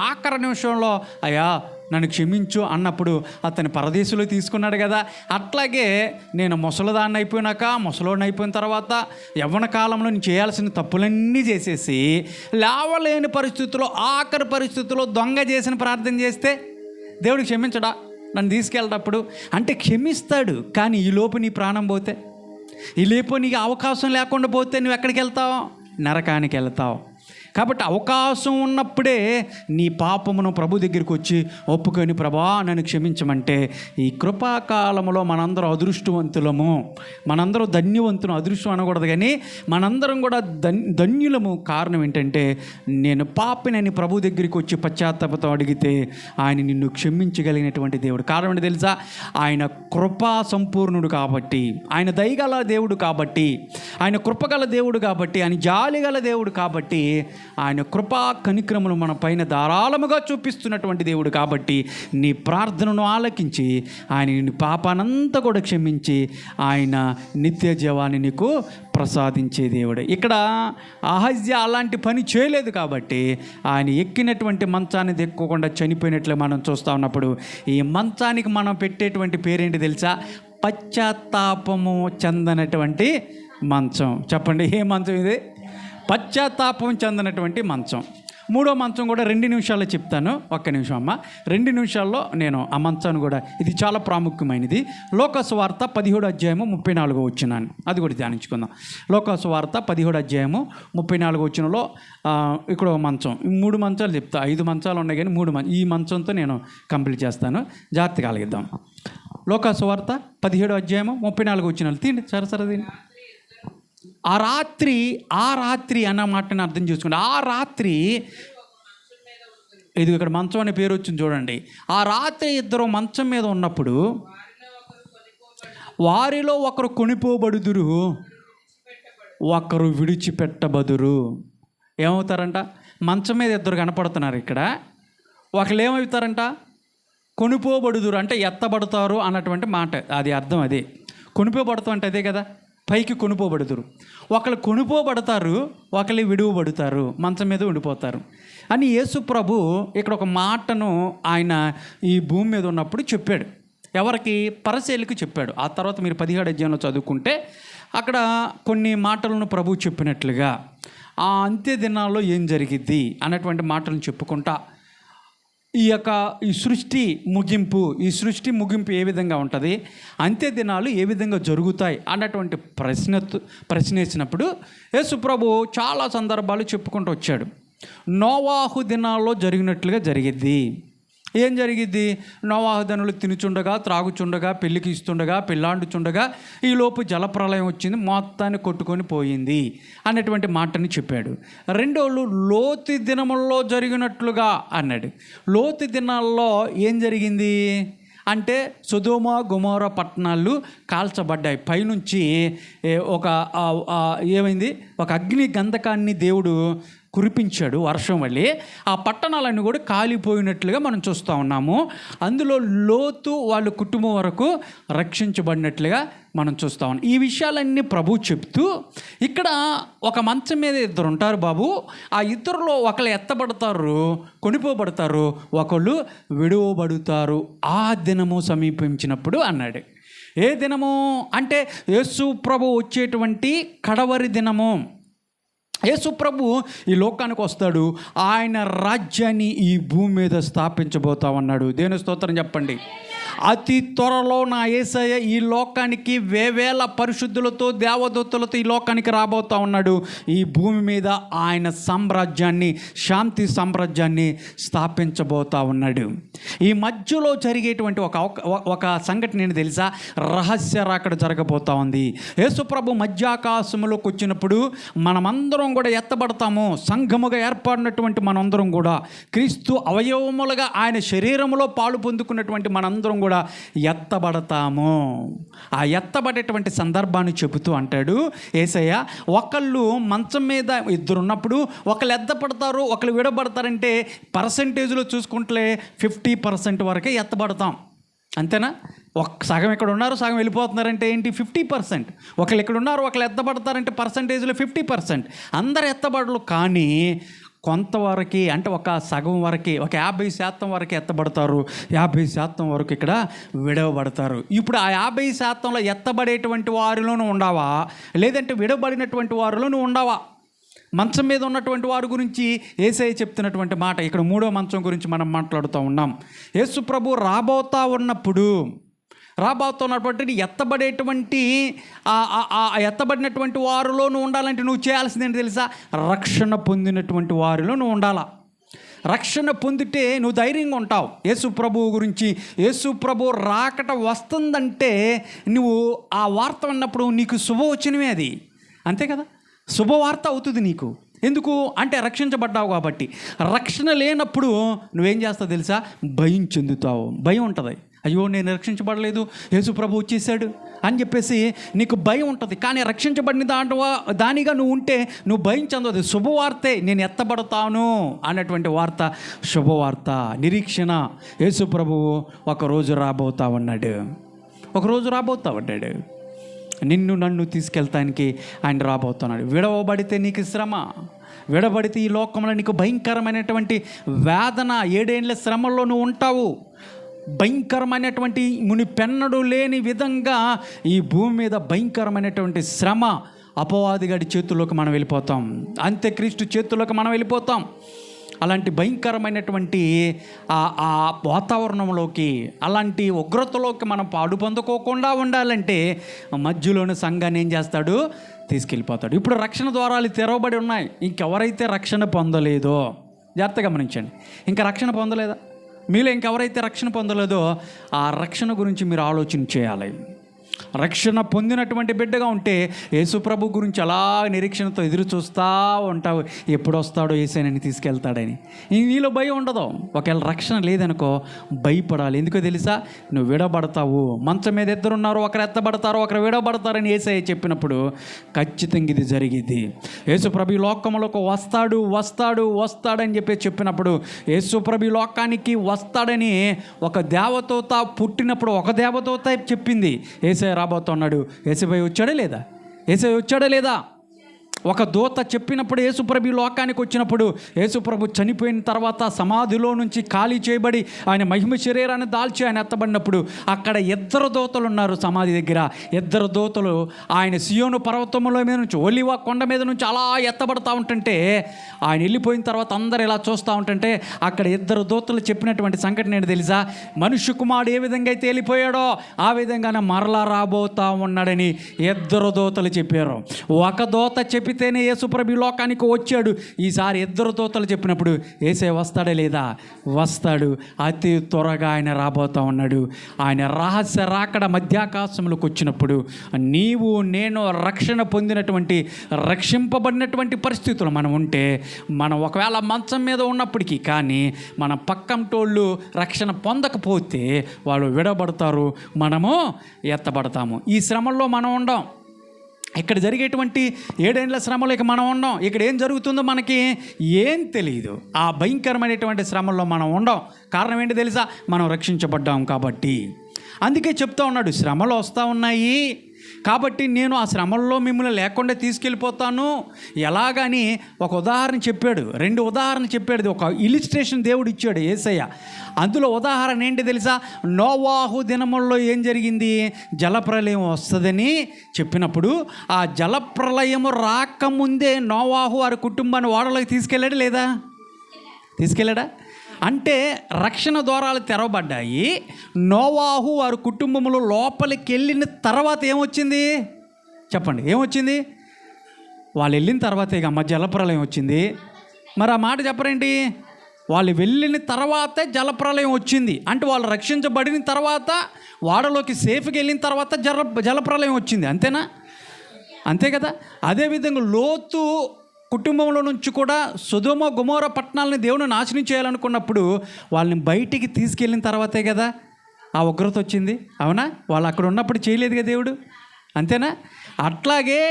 ఆఖరి నిమిషంలో అయ్యా నన్ను క్షమించు అన్నప్పుడు అతని పరదేశంలో తీసుకున్నాడు కదా. అట్లాగే నేను ముసలిదాన్ని అయిపోయినాక, ముసలోడిని అయిపోయిన తర్వాత యవ్వన కాలంలో నేను చేయాల్సిన తప్పులన్నీ చేసేసి లేవలేని పరిస్థితుల్లో, ఆఖరి పరిస్థితుల్లో దొంగ చేసిన ప్రార్థన చేస్తే దేవుడు క్షమించడా? నన్ను తీసుకెళ్ళేటప్పుడు అంటే క్షమిస్తాడు. కానీ ఈలోపు నీ ప్రాణం పోతే, ఈలోపు నీకు అవకాశం లేకుండా పోతే నువ్వు ఎక్కడికి వెళ్తావు? నరకానికి వెళ్తావు. కాబట్టి అవకాశం ఉన్నప్పుడే నీ పాపమును ప్రభు దగ్గరికి వచ్చి ఒప్పుకొని, ప్రభా నన్ను క్షమించమంటే, ఈ కృపాకాలంలో మనందరం అదృష్టవంతులము, మనందరం ధన్యవంతులు. అదృష్టం అనకూడదు కానీ మనందరం కూడా ధన్యులము. కారణం ఏంటంటే, నేను పాపినని ప్రభు దగ్గరికి వచ్చి పశ్చాత్తాపంతో అడిగితే ఆయన నిన్ను క్షమించగలిగినటువంటి దేవుడు. కారణం ఏంటి తెలుసా? ఆయన కృపా సంపూర్ణుడు కాబట్టి, ఆయన దయగల దేవుడు కాబట్టి, ఆయన కృపగల దేవుడు కాబట్టి, ఆయన జాలిగల దేవుడు కాబట్టి, ఆయన కృపా కనిక్రమను మన పైన ధారాళముగా చూపిస్తున్నటువంటి దేవుడు కాబట్టి, నీ ప్రార్థనను ఆలకించి ఆయన నీ పాపానంతా కూడా క్షమించి ఆయన నిత్య జీవాన్ని నీకు ప్రసాదించే దేవుడు. ఇక్కడ అహజ్యా అలాంటి పని చేయలేదు కాబట్టి ఆయన ఎక్కినటువంటి మంచాన్ని దెక్కకుండా చనిపోయినట్లు మనం చూస్తూ ఉన్నప్పుడు, ఈ మంచానికి మనం పెట్టేటువంటి పేరేంటి తెలుసా? పశ్చాత్తాపము చెందనటువంటి మంచం. చెప్పండి, ఏ మంచం ఇది? పశ్చాత్తాపం చెందినటువంటి మంచం. మూడో మంచం కూడా 2 నిమిషాల్లో చెప్తాను. ఒక్క నిమిషం అమ్మ. 2 నిమిషాల్లో నేను ఆ మంచాన్ని కూడా, ఇది చాలా ప్రాముఖ్యమైనది. లోకాసు వార్త 17 అధ్యాయము 34 వచ్చినాను, అది కూడా ధ్యానించుకుందాం. లోకాసు వార్త 17 అధ్యాయము 34 వచ్చినలో ఇక్కడ ఒక మంచం, 3 మంచాలు చెప్తా. 5 మంచాలు ఉన్నాయి కానీ 3 ఈ మంచంతో నేను కంప్లీట్ చేస్తాను. జాగ్రత్తగా ఆలకిద్దాం. లోకాసు వార్త 17 అధ్యాయము 34 వచ్చినాలు తీయండి, సరే దీన్ని. ఆ రాత్రి అన్న మాటని అర్థం చేసుకోండి. ఆ రాత్రి, ఇది ఇక్కడ మంచం అనే పేరు వచ్చింది చూడండి. ఆ రాత్రి ఇద్దరు మంచం మీద ఉన్నప్పుడు వారిలో ఒకరు కొనిపోబడుదురు, ఒకరు విడిచిపెట్టబదురు. ఏమవుతారంట? మంచం మీద ఇద్దరు కనపడుతున్నారు ఇక్కడ. ఒకళ్ళు ఏమవుతారంట? కొనిపోబడుదురు అంటే ఎత్తబడతారు అన్నటువంటి మాట, అది అర్థం. అదే కొనిపోబడతాం అంటే అదే కదా, పైకి కొనుపోబడుతారు. ఒకళ్ళు కొనుపోబడతారు, ఒకళ్ళు విడువబడతారు, మంచం మీద ఉండిపోతారు అని యేసు ప్రభు ఇక్కడ ఒక మాటను ఆయన ఈ భూమి మీద ఉన్నప్పుడు చెప్పాడు. ఎవరికి? పరిసయ్యులకు చెప్పాడు. ఆ తర్వాత మీరు 17 అధ్యాయంలో చదువుకుంటే అక్కడ కొన్ని మాటలను ప్రభు చెప్పినట్లుగా ఆ అంత్య దినాల్లో ఏం జరిగిద్ది అన్నటువంటి మాటలను చెప్పుకుంటా ఈ సృష్టి ముగింపు ఏ విధంగా ఉంటుంది, అంత్య దినాలు ఏ విధంగా జరుగుతాయి అన్నటువంటి ప్రశ్న వేసినప్పుడు యేసు ప్రభు చాలా సందర్భాలు చెప్పుకుంటూ వచ్చాడు. నోవాహు దినాల్లో జరిగినట్లుగా జరిగిద్ది. ఏం జరిగిద్ది? నోవాహు దినాలు తినుచుండగా, త్రాగుచుండగా, పెళ్ళికి ఇస్తుండగా, పెళ్ళాండుచుండగా ఈలోపు జలప్రలయం వచ్చింది, మొత్తాన్ని కొట్టుకొని పోయింది అన్నటువంటి మాటని చెప్పాడు. రెండోళ్ళు లోతు దినముల్లో జరిగినట్లుగా అన్నాడు. లోతు దినాల్లో ఏం జరిగింది అంటే సొదొమ గొమొర్రా పట్టణాలు కాల్చబడ్డాయి. పైనుంచి ఏమైంది? ఒక అగ్ని గంధకాన్ని దేవుడు కురిపించాడు వర్షం వల్లే. ఆ పట్టణాలన్నీ కూడా కాలిపోయినట్లుగా మనం చూస్తూ ఉన్నాము. అందులో లోతు వాళ్ళ కుటుంబం వరకు రక్షించబడినట్లుగా మనం చూస్తూ ఉన్నాం. ఈ విషయాలన్నీ ప్రభు చెప్తూ ఇక్కడ ఒక మంచం మీద ఇద్దరు ఉంటారు బాబు. ఆ ఇద్దరులో ఒకళ్ళు ఎత్తబడతారు, కొనిపోబడతారు, ఒకళ్ళు విడువబడతారు ఆ దినము సమీపించినప్పుడు అన్నాడు. ఏ దినము అంటే యేసు ప్రభు వచ్చేటువంటి కడవరి దినము. యేసు ప్రభు ఈ లోకానికి వస్తాడు, ఆయన రాజ్యాన్ని ఈ భూమి మీద స్థాపించబోతా ఉన్నాడు. దేవుని స్తోత్రం చెప్పండి. అతి త్వరలో నా యేసయ్య ఈ లోకానికి వేవేల పరిశుద్ధులతో దేవదూతలతో ఈ లోకానికి రాబోతా ఉన్నాడు. ఈ భూమి మీద ఆయన సామ్రాజ్యాన్ని, శాంతి సామ్రాజ్యాన్ని స్థాపించబోతా ఉన్నాడు. ఈ మధ్యలో జరిగేటువంటి ఒక సంఘటన నేను తెలుసా, రహస్య రాకడ జరగబోతా ఉంది. యేసుప్రభు మధ్యాకాశంలోకి వచ్చినప్పుడు మనమందరం కూడా ఎత్తబడతాము. సంఘముగా ఏర్పడినటువంటి మనందరం కూడా, క్రీస్తు అవయవములుగా ఆయన శరీరములో పాలు పొందుకున్నటువంటి మనందరం కూడా ఎత్తబడతాము. ఆ ఎత్తబడేటువంటి సందర్భాన్ని చెబుతూ అంటాడు యేసయ్య, ఒకళ్ళు మంచం మీద ఇద్దరు ఉన్నప్పుడు ఒకళ్ళు ఎత్తబడతారు, ఒకళ్ళు విడబడతారంటే పర్సంటేజ్లో చూసుకుంటే 50% వరకే ఎత్తబడతాం. అంతేనా? సగం ఇక్కడ ఉన్నారు, సగం వెళ్ళిపోతున్నారంటే ఏంటి? 50%. ఒకళ్ళు ఇక్కడ ఉన్నారు, ఒకళ్ళు ఎత్తబడతారంటే పర్సంటేజ్లో 50%. అందరు ఎత్తబడలు, కానీ కొంతవరకు అంటే ఒక సగం వరకు, ఒక 50% వరకు ఎత్తబడతారు, 50% వరకు ఇక్కడ విడవబడతారు. ఇప్పుడు ఆ 50%లో ఎత్తబడేటువంటి వారిలోనూ ఉండవా, లేదంటే విడవబడినటువంటి వారిలోనూ ఉండవా? మంచం మీద ఉన్నటువంటి వారి గురించి యేసయ్య చెప్తున్నటువంటి మాట. ఇక్కడ 3వ మంచం గురించి మనం మాట్లాడుతూ ఉన్నాం. యేసు ప్రభు రాబోతున్నటువంటి ఎత్తబడేటువంటి ఎత్తబడినటువంటి వారిలో నువ్వు ఉండాలంటే నువ్వు చేయాల్సింది ఏంటి తెలుసా? రక్షణ పొందినటువంటి వారిలో నువ్వు ఉండాలా. రక్షణ పొందితే నువ్వు ధైర్యంగా ఉంటావు. యేసు ప్రభువు గురించి, యేసు ప్రభు రాకట వస్తుందంటే నువ్వు ఆ వార్త విన్నప్పుడు నీకు శుభవచనమే అది, అంతే కదా? శుభవార్త అవుతుంది నీకు. ఎందుకు అంటే రక్షించబడ్డావు కాబట్టి. రక్షణ లేనప్పుడు నువ్వేం చేస్తావు తెలుసా? భయం చెందుతావు. భయం ఉంటుంది. అయ్యో నేను రక్షించబడలేదు, యేసు ప్రభు వచ్చేసాడు అని చెప్పేసి నీకు భయం ఉంటుంది. కానీ రక్షించబడిన దానిగా నువ్వు ఉంటే నువ్వు భయం చెందదు. శుభవార్తే, నేను ఎత్తబడతాను అన్నటువంటి వార్త శుభవార్త, నిరీక్షణ. యేసు ప్రభువు ఒకరోజు రాబోతా ఉన్నాడు. నిన్ను నన్ను తీసుకెళ్తానికి ఆయన రాబోతున్నాడు. విడవబడితే నీకు శ్రమ, విడబడితే ఈ లోకంలో నీకు భయంకరమైనటువంటి వేదన, 7 ఏళ్ళ శ్రమల్లో నువ్వు ఉంటావు. భయంకరమైనటువంటి మునిపెన్నడు లేని విధంగా ఈ భూమి మీద భయంకరమైనటువంటి శ్రమ, అపవాదిగాడి చేతుల్లోకి మనం వెళ్ళిపోతాం, అంత్యక్రీస్తు చేతుల్లోకి మనం వెళ్ళిపోతాం. అలాంటి భయంకరమైనటువంటి ఆ వాతావరణంలోకి, అలాంటి ఉగ్రతలోకి మనం పాడు పొందుకోకుండా ఉండాలంటే మధ్యలోని సంఘాన్ని ఏం చేస్తాడు? తీసుకెళ్ళిపోతాడు. ఇప్పుడు రక్షణ ద్వారాలు తెరవబడి ఉన్నాయి. ఇంకెవరైతే రక్షణ పొందలేదో జాగ్రత్తగా గమనించండి. ఇంకా రక్షణ పొందలేదా? మీలో ఇంకెవరైతే రక్షణ పొందలేదో ఆ రక్షణ గురించి మీరు ఆలోచన చేయాలి. రక్షణ పొందినటువంటి బిడ్డగా ఉంటే యేసు ప్రభు గురించి అలా నిరీక్షణతో ఎదురు చూస్తూ ఉంటావు, ఎప్పుడు వస్తాడో యేసయ్యని తీసుకెళ్తాడని. నీలో భయం ఉండదు. ఒకవేళ రక్షణ లేదనుకో భయపడాలి. ఎందుకో తెలుసా? నువ్వు విడబడతావు. మంచం మీద ఇద్దరు ఉన్నారు, ఒకరు ఎత్తబడతారు, ఒకరు విడబడతారని యేసయ్య చెప్పినప్పుడు ఖచ్చితంగా ఇది జరిగింది. యేసు ప్రభు లోకంలోకి వస్తాడని చెప్పినప్పుడు, యేసు ప్రభు లోకానికి వస్తాడని ఒక దేవదూత పుట్టినప్పుడు ఒక దేవదూత చెప్పింది, యేసయ్య రాబోతున్నాడు. యేసయ్య వచ్చాడా లేదా? ఒక దూత చెప్పినప్పుడు యేసుప్రభు లోకానికి వచ్చినప్పుడు, యేసుప్రభు చనిపోయిన తర్వాత సమాధిలో నుంచి ఖాళీ చేయబడి ఆయన మహిమ శరీరాన్ని దాల్చి ఆయన ఎత్తబడినప్పుడు అక్కడ 2 దూతలు ఉన్నారు సమాధి దగ్గర. 2 దూతలు ఆయన సియోను పర్వతంలో మీద నుంచి, ఒలివ కొండ మీద నుంచి అలా ఎత్తబడతా ఉంటుంటే, ఆయన వెళ్ళిపోయిన తర్వాత అందరు ఇలా చూస్తూ ఉంటుంటే అక్కడ 2 దూతలు చెప్పినటువంటి సంఘటన ఏంటి తెలుసా? మనుష్య కుమారుడు ఏ విధంగా అయితే వెళ్ళిపోయాడో ఆ విధంగానే మరలా రాబోతా ఉన్నాడని 2 దూతలు చెప్పారు. ఒక దూత చెప్పితేనే యేసుప్రభు లోకానికి వచ్చాడు. ఈసారి 2 దూతలు చెప్పినప్పుడు యేసయ్య వస్తాడా లేదా? వస్తాడు. అతి త్వరగా ఆయన రాబోతా ఉన్నాడు. ఆయన రహస్య రాకడ మధ్యాకాశంలోకి వచ్చినప్పుడు నీవు నేను రక్షణ పొందినటువంటి, రక్షింపబడినటువంటి పరిస్థితులు మనం ఉంటే, మనం ఒకవేళ మంచం మీద ఉన్నప్పటికీ కానీ మన పక్కంటోళ్ళు రక్షణ పొందకపోతే వాళ్ళు విడబడతారు, మనము ఎత్తబడతాము. ఈ శ్రమల్లో మనం ఉండం. ఇక్కడ జరిగేటువంటి 7 ఏళ్ల శ్రమలోకి మనం ఉండం. ఇక్కడ ఏం జరుగుతుందో మనకి ఏం తెలియదు. ఆ భయంకరమైనటువంటి శ్రమల్లో మనం ఉండం. కారణం ఏంటి తెలుసా? మనం రక్షించబడ్డాం కాబట్టి. అందుకే చెప్తా ఉన్నాడు, శ్రమలు వస్తూ ఉన్నాయి, కాబట్టి నేను ఆ శ్రమల్లో మిమ్మల్ని లేకుండా తీసుకెళ్ళిపోతాను ఎలాగని ఒక ఉదాహరణ చెప్పాడు, 2 ఉదాహరణ చెప్పాడు. ఒక ఇలిస్ట్రేషన్ దేవుడు ఇచ్చాడు యేసయ్య. అందులో ఉదాహరణ ఏంటి తెలుసా? నోవాహు దినముల్లో ఏం జరిగింది? జలప్రలయం వస్తుందని చెప్పినప్పుడు ఆ జలప్రలయము రాకముందే నోవాహు వారి కుటుంబాన్ని ఓడలోకి తీసుకెళ్ళాడు లేదా? తీసుకెళ్ళాడా? అంటే రక్షణ ద్వారాలు తెరవబడ్డాయి. నోవాహు వారి కుటుంబంలో లోపలికి వెళ్ళిన తర్వాత ఏమొచ్చింది చెప్పండి? ఏమొచ్చింది? వాళ్ళు వెళ్ళిన తర్వాత ఇక అమ్మ జలప్రలయం వచ్చింది. మరి ఆ మాట చెప్పరేంటి? వాళ్ళు వెళ్ళిన తర్వాతే జలప్రలయం వచ్చింది. అంటే వాళ్ళు రక్షించబడిన తర్వాత వాడలోకి సేఫ్గా వెళ్ళిన తర్వాత జలప్రలయం వచ్చింది. అంతేనా? అంతే కదా. అదేవిధంగా లోతు కుటుంబంలో నుంచి కూడా సొదొమ గొమొర్రా పట్టణాలని దేవుని నాశనం చేయాలనుకున్నప్పుడు వాళ్ళని బయటికి తీసుకెళ్ళిన తర్వాతే కదా ఆ ఉగ్రత వచ్చింది. అవునా? వాళ్ళు అక్కడ ఉన్నప్పుడు చేయలేదు కదా దేవుడు. అంతేనా? అట్లాగే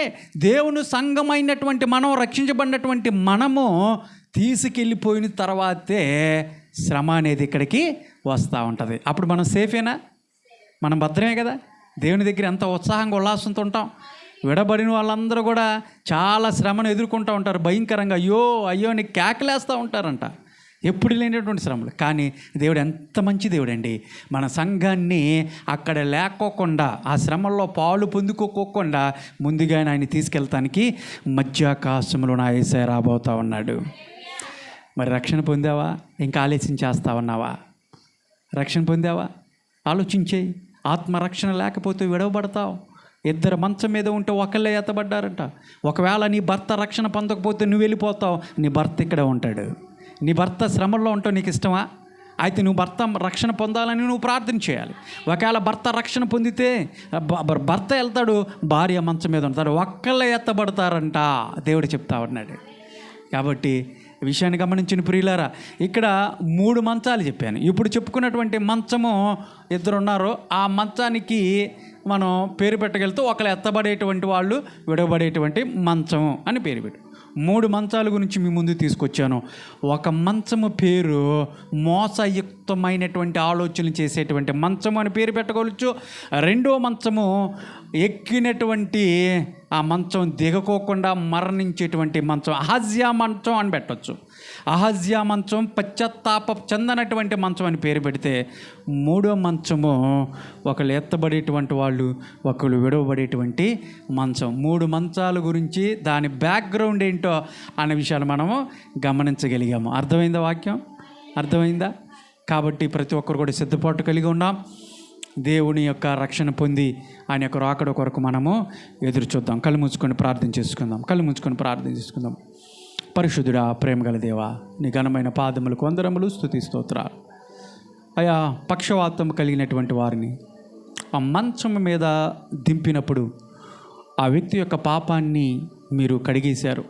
దేవుని సంఘమైనటువంటి మనం, రక్షించబడినటువంటి మనము తీసుకెళ్ళిపోయిన తర్వాతే శ్రమ అనేది ఇక్కడికి వస్తూ ఉంటుంది. అప్పుడు మనం సేఫేనా? మనం భద్రమే కదా. దేవుని దగ్గర ఎంత ఉత్సాహంగా ఉల్లాసంతో ఉంటాం. విడబడిన వాళ్ళందరూ కూడా చాలా శ్రమను ఎదుర్కొంటూ ఉంటారు భయంకరంగా. అయ్యో అయ్యో అని కేకలేస్తూ ఉంటారంట, ఎప్పుడు లేనటువంటి శ్రమలు. కానీ దేవుడు ఎంత మంచి దేవుడు అండి. మన సంఘాన్ని అక్కడ లేకోకుండా, ఆ శ్రమల్లో పాలు పొందుకోకుండా ముందుగా ఆయన తీసుకెళ్తానికి మధ్యాకాశంలో నా యేసయ్య రాబోతూ ఉన్నాడు. మరి రక్షణ పొందావా? ఇంకా ఆలోచించేస్తా ఉన్నావా? రక్షణ పొందావా? ఆలోచించేయి. ఆత్మరక్షణ లేకపోతే విడవబడతావు. 2 మంచం మీద ఉంటే ఒకళ్ళే ఎత్తబడ్డారంట. ఒకవేళ నీ భర్త రక్షణ పొందకపోతే నువ్వు వెళ్ళిపోతావు, నీ భర్త ఇక్కడే ఉంటాడు. నీ భర్త శ్రమల్లో ఉంటావు. నీకు ఇష్టమా? అయితే నువ్వు భర్త రక్షణ పొందాలని నువ్వు ప్రార్థన చేయాలి. ఒకవేళ భర్త రక్షణ పొందితే భర్త వెళ్తాడు, భార్య మంచం మీద ఉంటాడు, ఒక్కళ్ళే ఎత్తబడతారంట దేవుడు చెప్తా ఉన్నాడు. కాబట్టి విషయాన్ని గమనించిన ప్రియులారా, ఇక్కడ 3 మంచాలు చెప్పాను. ఇప్పుడు చెప్పుకున్నటువంటి మంచము 2 ఉన్నారు. ఆ మంచానికి మనం పేరు పెట్టగలిగితే ఒకళ్ళు ఎత్తబడేటువంటి వాళ్ళు, విడవబడేటువంటి మంచము అని పేరు పెట్టు. 3 మంచాల గురించి మీ ముందు తీసుకొచ్చాను. ఒక మంచము పేరు మోసయుక్తమైనటువంటి ఆలోచనలు చేసేటువంటి మంచము అని పేరు పెట్టగలచ్చు. 2వ మంచము ఎక్కినటువంటి ఆ మంచం దిగకోకుండా మరణించేటువంటి మంచం, అహజ్యా మంచం అని పెట్టవచ్చు. అహజ్యా మంచం పశ్చాత్తాప చెందనటువంటి మంచం అని పేరు పెడితే, 3వ మంచము ఒకళ్ళు ఎత్తబడేటువంటి వాళ్ళు, ఒకళ్ళు విడవబడేటువంటి మంచం. 3 మంచాల గురించి దాని బ్యాక్గ్రౌండ్ ఏంటో అనే విషయాలు మనము గమనించగలిగాము. అర్థమైందా? వాక్యం అర్థమైందా? కాబట్టి ప్రతి ఒక్కరు కూడా సిద్ధపాటు కలిగి ఉన్నాం. దేవుని యొక్క రక్షణ పొంది ఆయన యొక్క రాకడ కొరకు మనము ఎదురు చూద్దాం. కళ్ళు మూసుకొని ప్రార్థన చేసుకుందాం. పరిశుద్ధుడా, ప్రేమగల దేవా, నీ ఘనమైన పాదములకు వందనములు, స్తుతి స్తోత్రాలు. అయా, పక్షవాతం కలిగినటువంటి వారిని ఆ మంచం మీద దింపినప్పుడు ఆ వ్యక్తి యొక్క పాపాన్ని మీరు కడిగేశారు.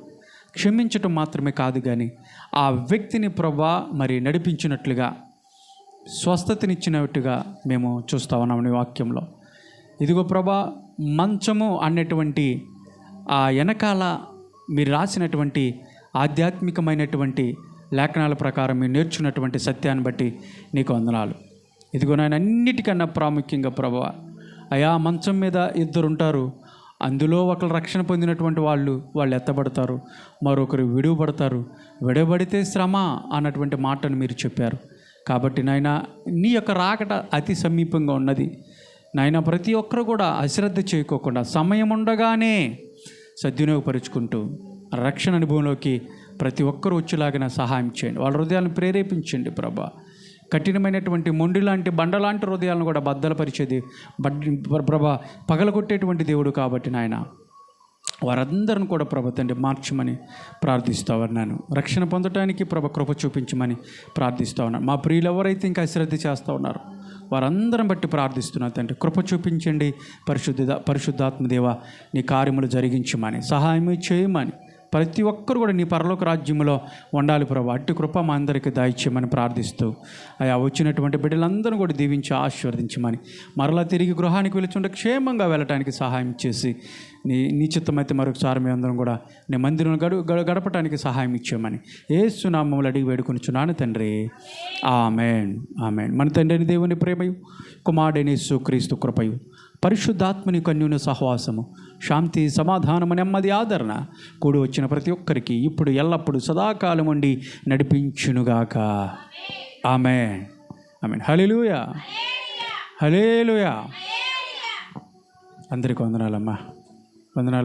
క్షమించటం మాత్రమే కాదు కానీ ఆ వ్యక్తిని ప్రభువా మరి నడిపించినట్లుగా, స్వస్థతనిచ్చినట్టుగా మేము చూస్తూ ఉన్నాం నీ వాక్యంలో. ఇదిగో ప్రభా, మంచము అన్నటువంటి ఆ వెనకాల మీరు రాసినటువంటి ఆధ్యాత్మికమైనటువంటి లేఖనాల ప్రకారం మీరు నేర్చుకున్నటువంటి సత్యాన్ని బట్టి నీకు వందనాలు. ఇదిగో నాయన, అన్నిటికన్నా ప్రాముఖ్యంగా ప్రభువా, అయా మంచం మీద 2 ఉంటారు. అందులో ఒకరు రక్షణ పొందినటువంటి వాళ్ళు ఎత్తబడతారు, మరొకరు విడువబడతారు. విడబడితే శ్రమ అన్నటువంటి మాటను మీరు చెప్పారు. కాబట్టి నాయన, నీ యొక్క రాకట అతి సమీపంగా ఉన్నది నాయన. ప్రతి ఒక్కరు కూడా అశ్రద్ధ చేయకోకుండా సమయం ఉండగానే సద్వినియోగపరుచుకుంటూ రక్షణ అనుభవంలోకి ప్రతి ఒక్కరూ వచ్చేలాగిన సహాయం చేయండి. వాళ్ళ హృదయాలను ప్రేరేపించండి ప్రభా. కఠినమైనటువంటి మొండి లాంటి బండలాంటి హృదయాలను కూడా బద్దలపరిచేది ప్రభా, పగలగొట్టేటువంటి దేవుడు కాబట్టి నాయన, వారందరిని కూడా ప్రభ తండ్రి మార్చమని ప్రార్థిస్తూ ఉన్నాను. రక్షణ పొందడానికి ప్రభ కృప చూపించమని ప్రార్థిస్తూ ఉన్నాను. మా ప్రియులు ఎవరైతే ఇంకా అశ్రద్ధ చేస్తూ ఉన్నారో వారందరం బట్టి ప్రార్థిస్తున్నారు తండ్రి, కృప చూపించండి. పరిశుద్ధాత్మ దేవ, నీ కార్యములు జరిగించమని, సహాయం చేయమని, ప్రతి ఒక్కరు కూడా నీ పరలోక రాజ్యంలో ఉండాలి ప్రభు. అట్టి కృప మా అందరికీ దాయిచ్యమని ప్రార్థిస్తూ, అయా వచ్చినటువంటి బిడ్డలందరూ కూడా దీవించి ఆశీర్వదించమని, మరలా తిరిగి గృహానికి వెళుతుంటే క్షేమంగా వెళ్ళటానికి సహాయం చేసి, నీ చిత్తమైతే మరొకసారి మీ అందరం కూడా నీ మందిరం గడపటానికి సహాయం ఇచ్చామని యేసు నామములో అడిగి వేడుకొనిచున్నాను తండ్రి. ఆమేన్, ఆమేన్. మన తండ్రి దేవుని ప్రేమయు, కుమారుడైన యేసు క్రీస్తు కృపయు, పరిశుద్ధాత్మని కన్యుని సహవాసము, శాంతి, సమాధానము, నెమ్మది, ఆదరణ కూడి వచ్చిన ప్రతి ఒక్కరికి ఇప్పుడు ఎల్లప్పుడు సదాకాలం ఉండి నడిపించునుగాక. ఆమేన్. ఆమేన్. హల్లెలూయా, హల్లెలూయా. అందరికీ వందనాలమ్మా, వందనాలు.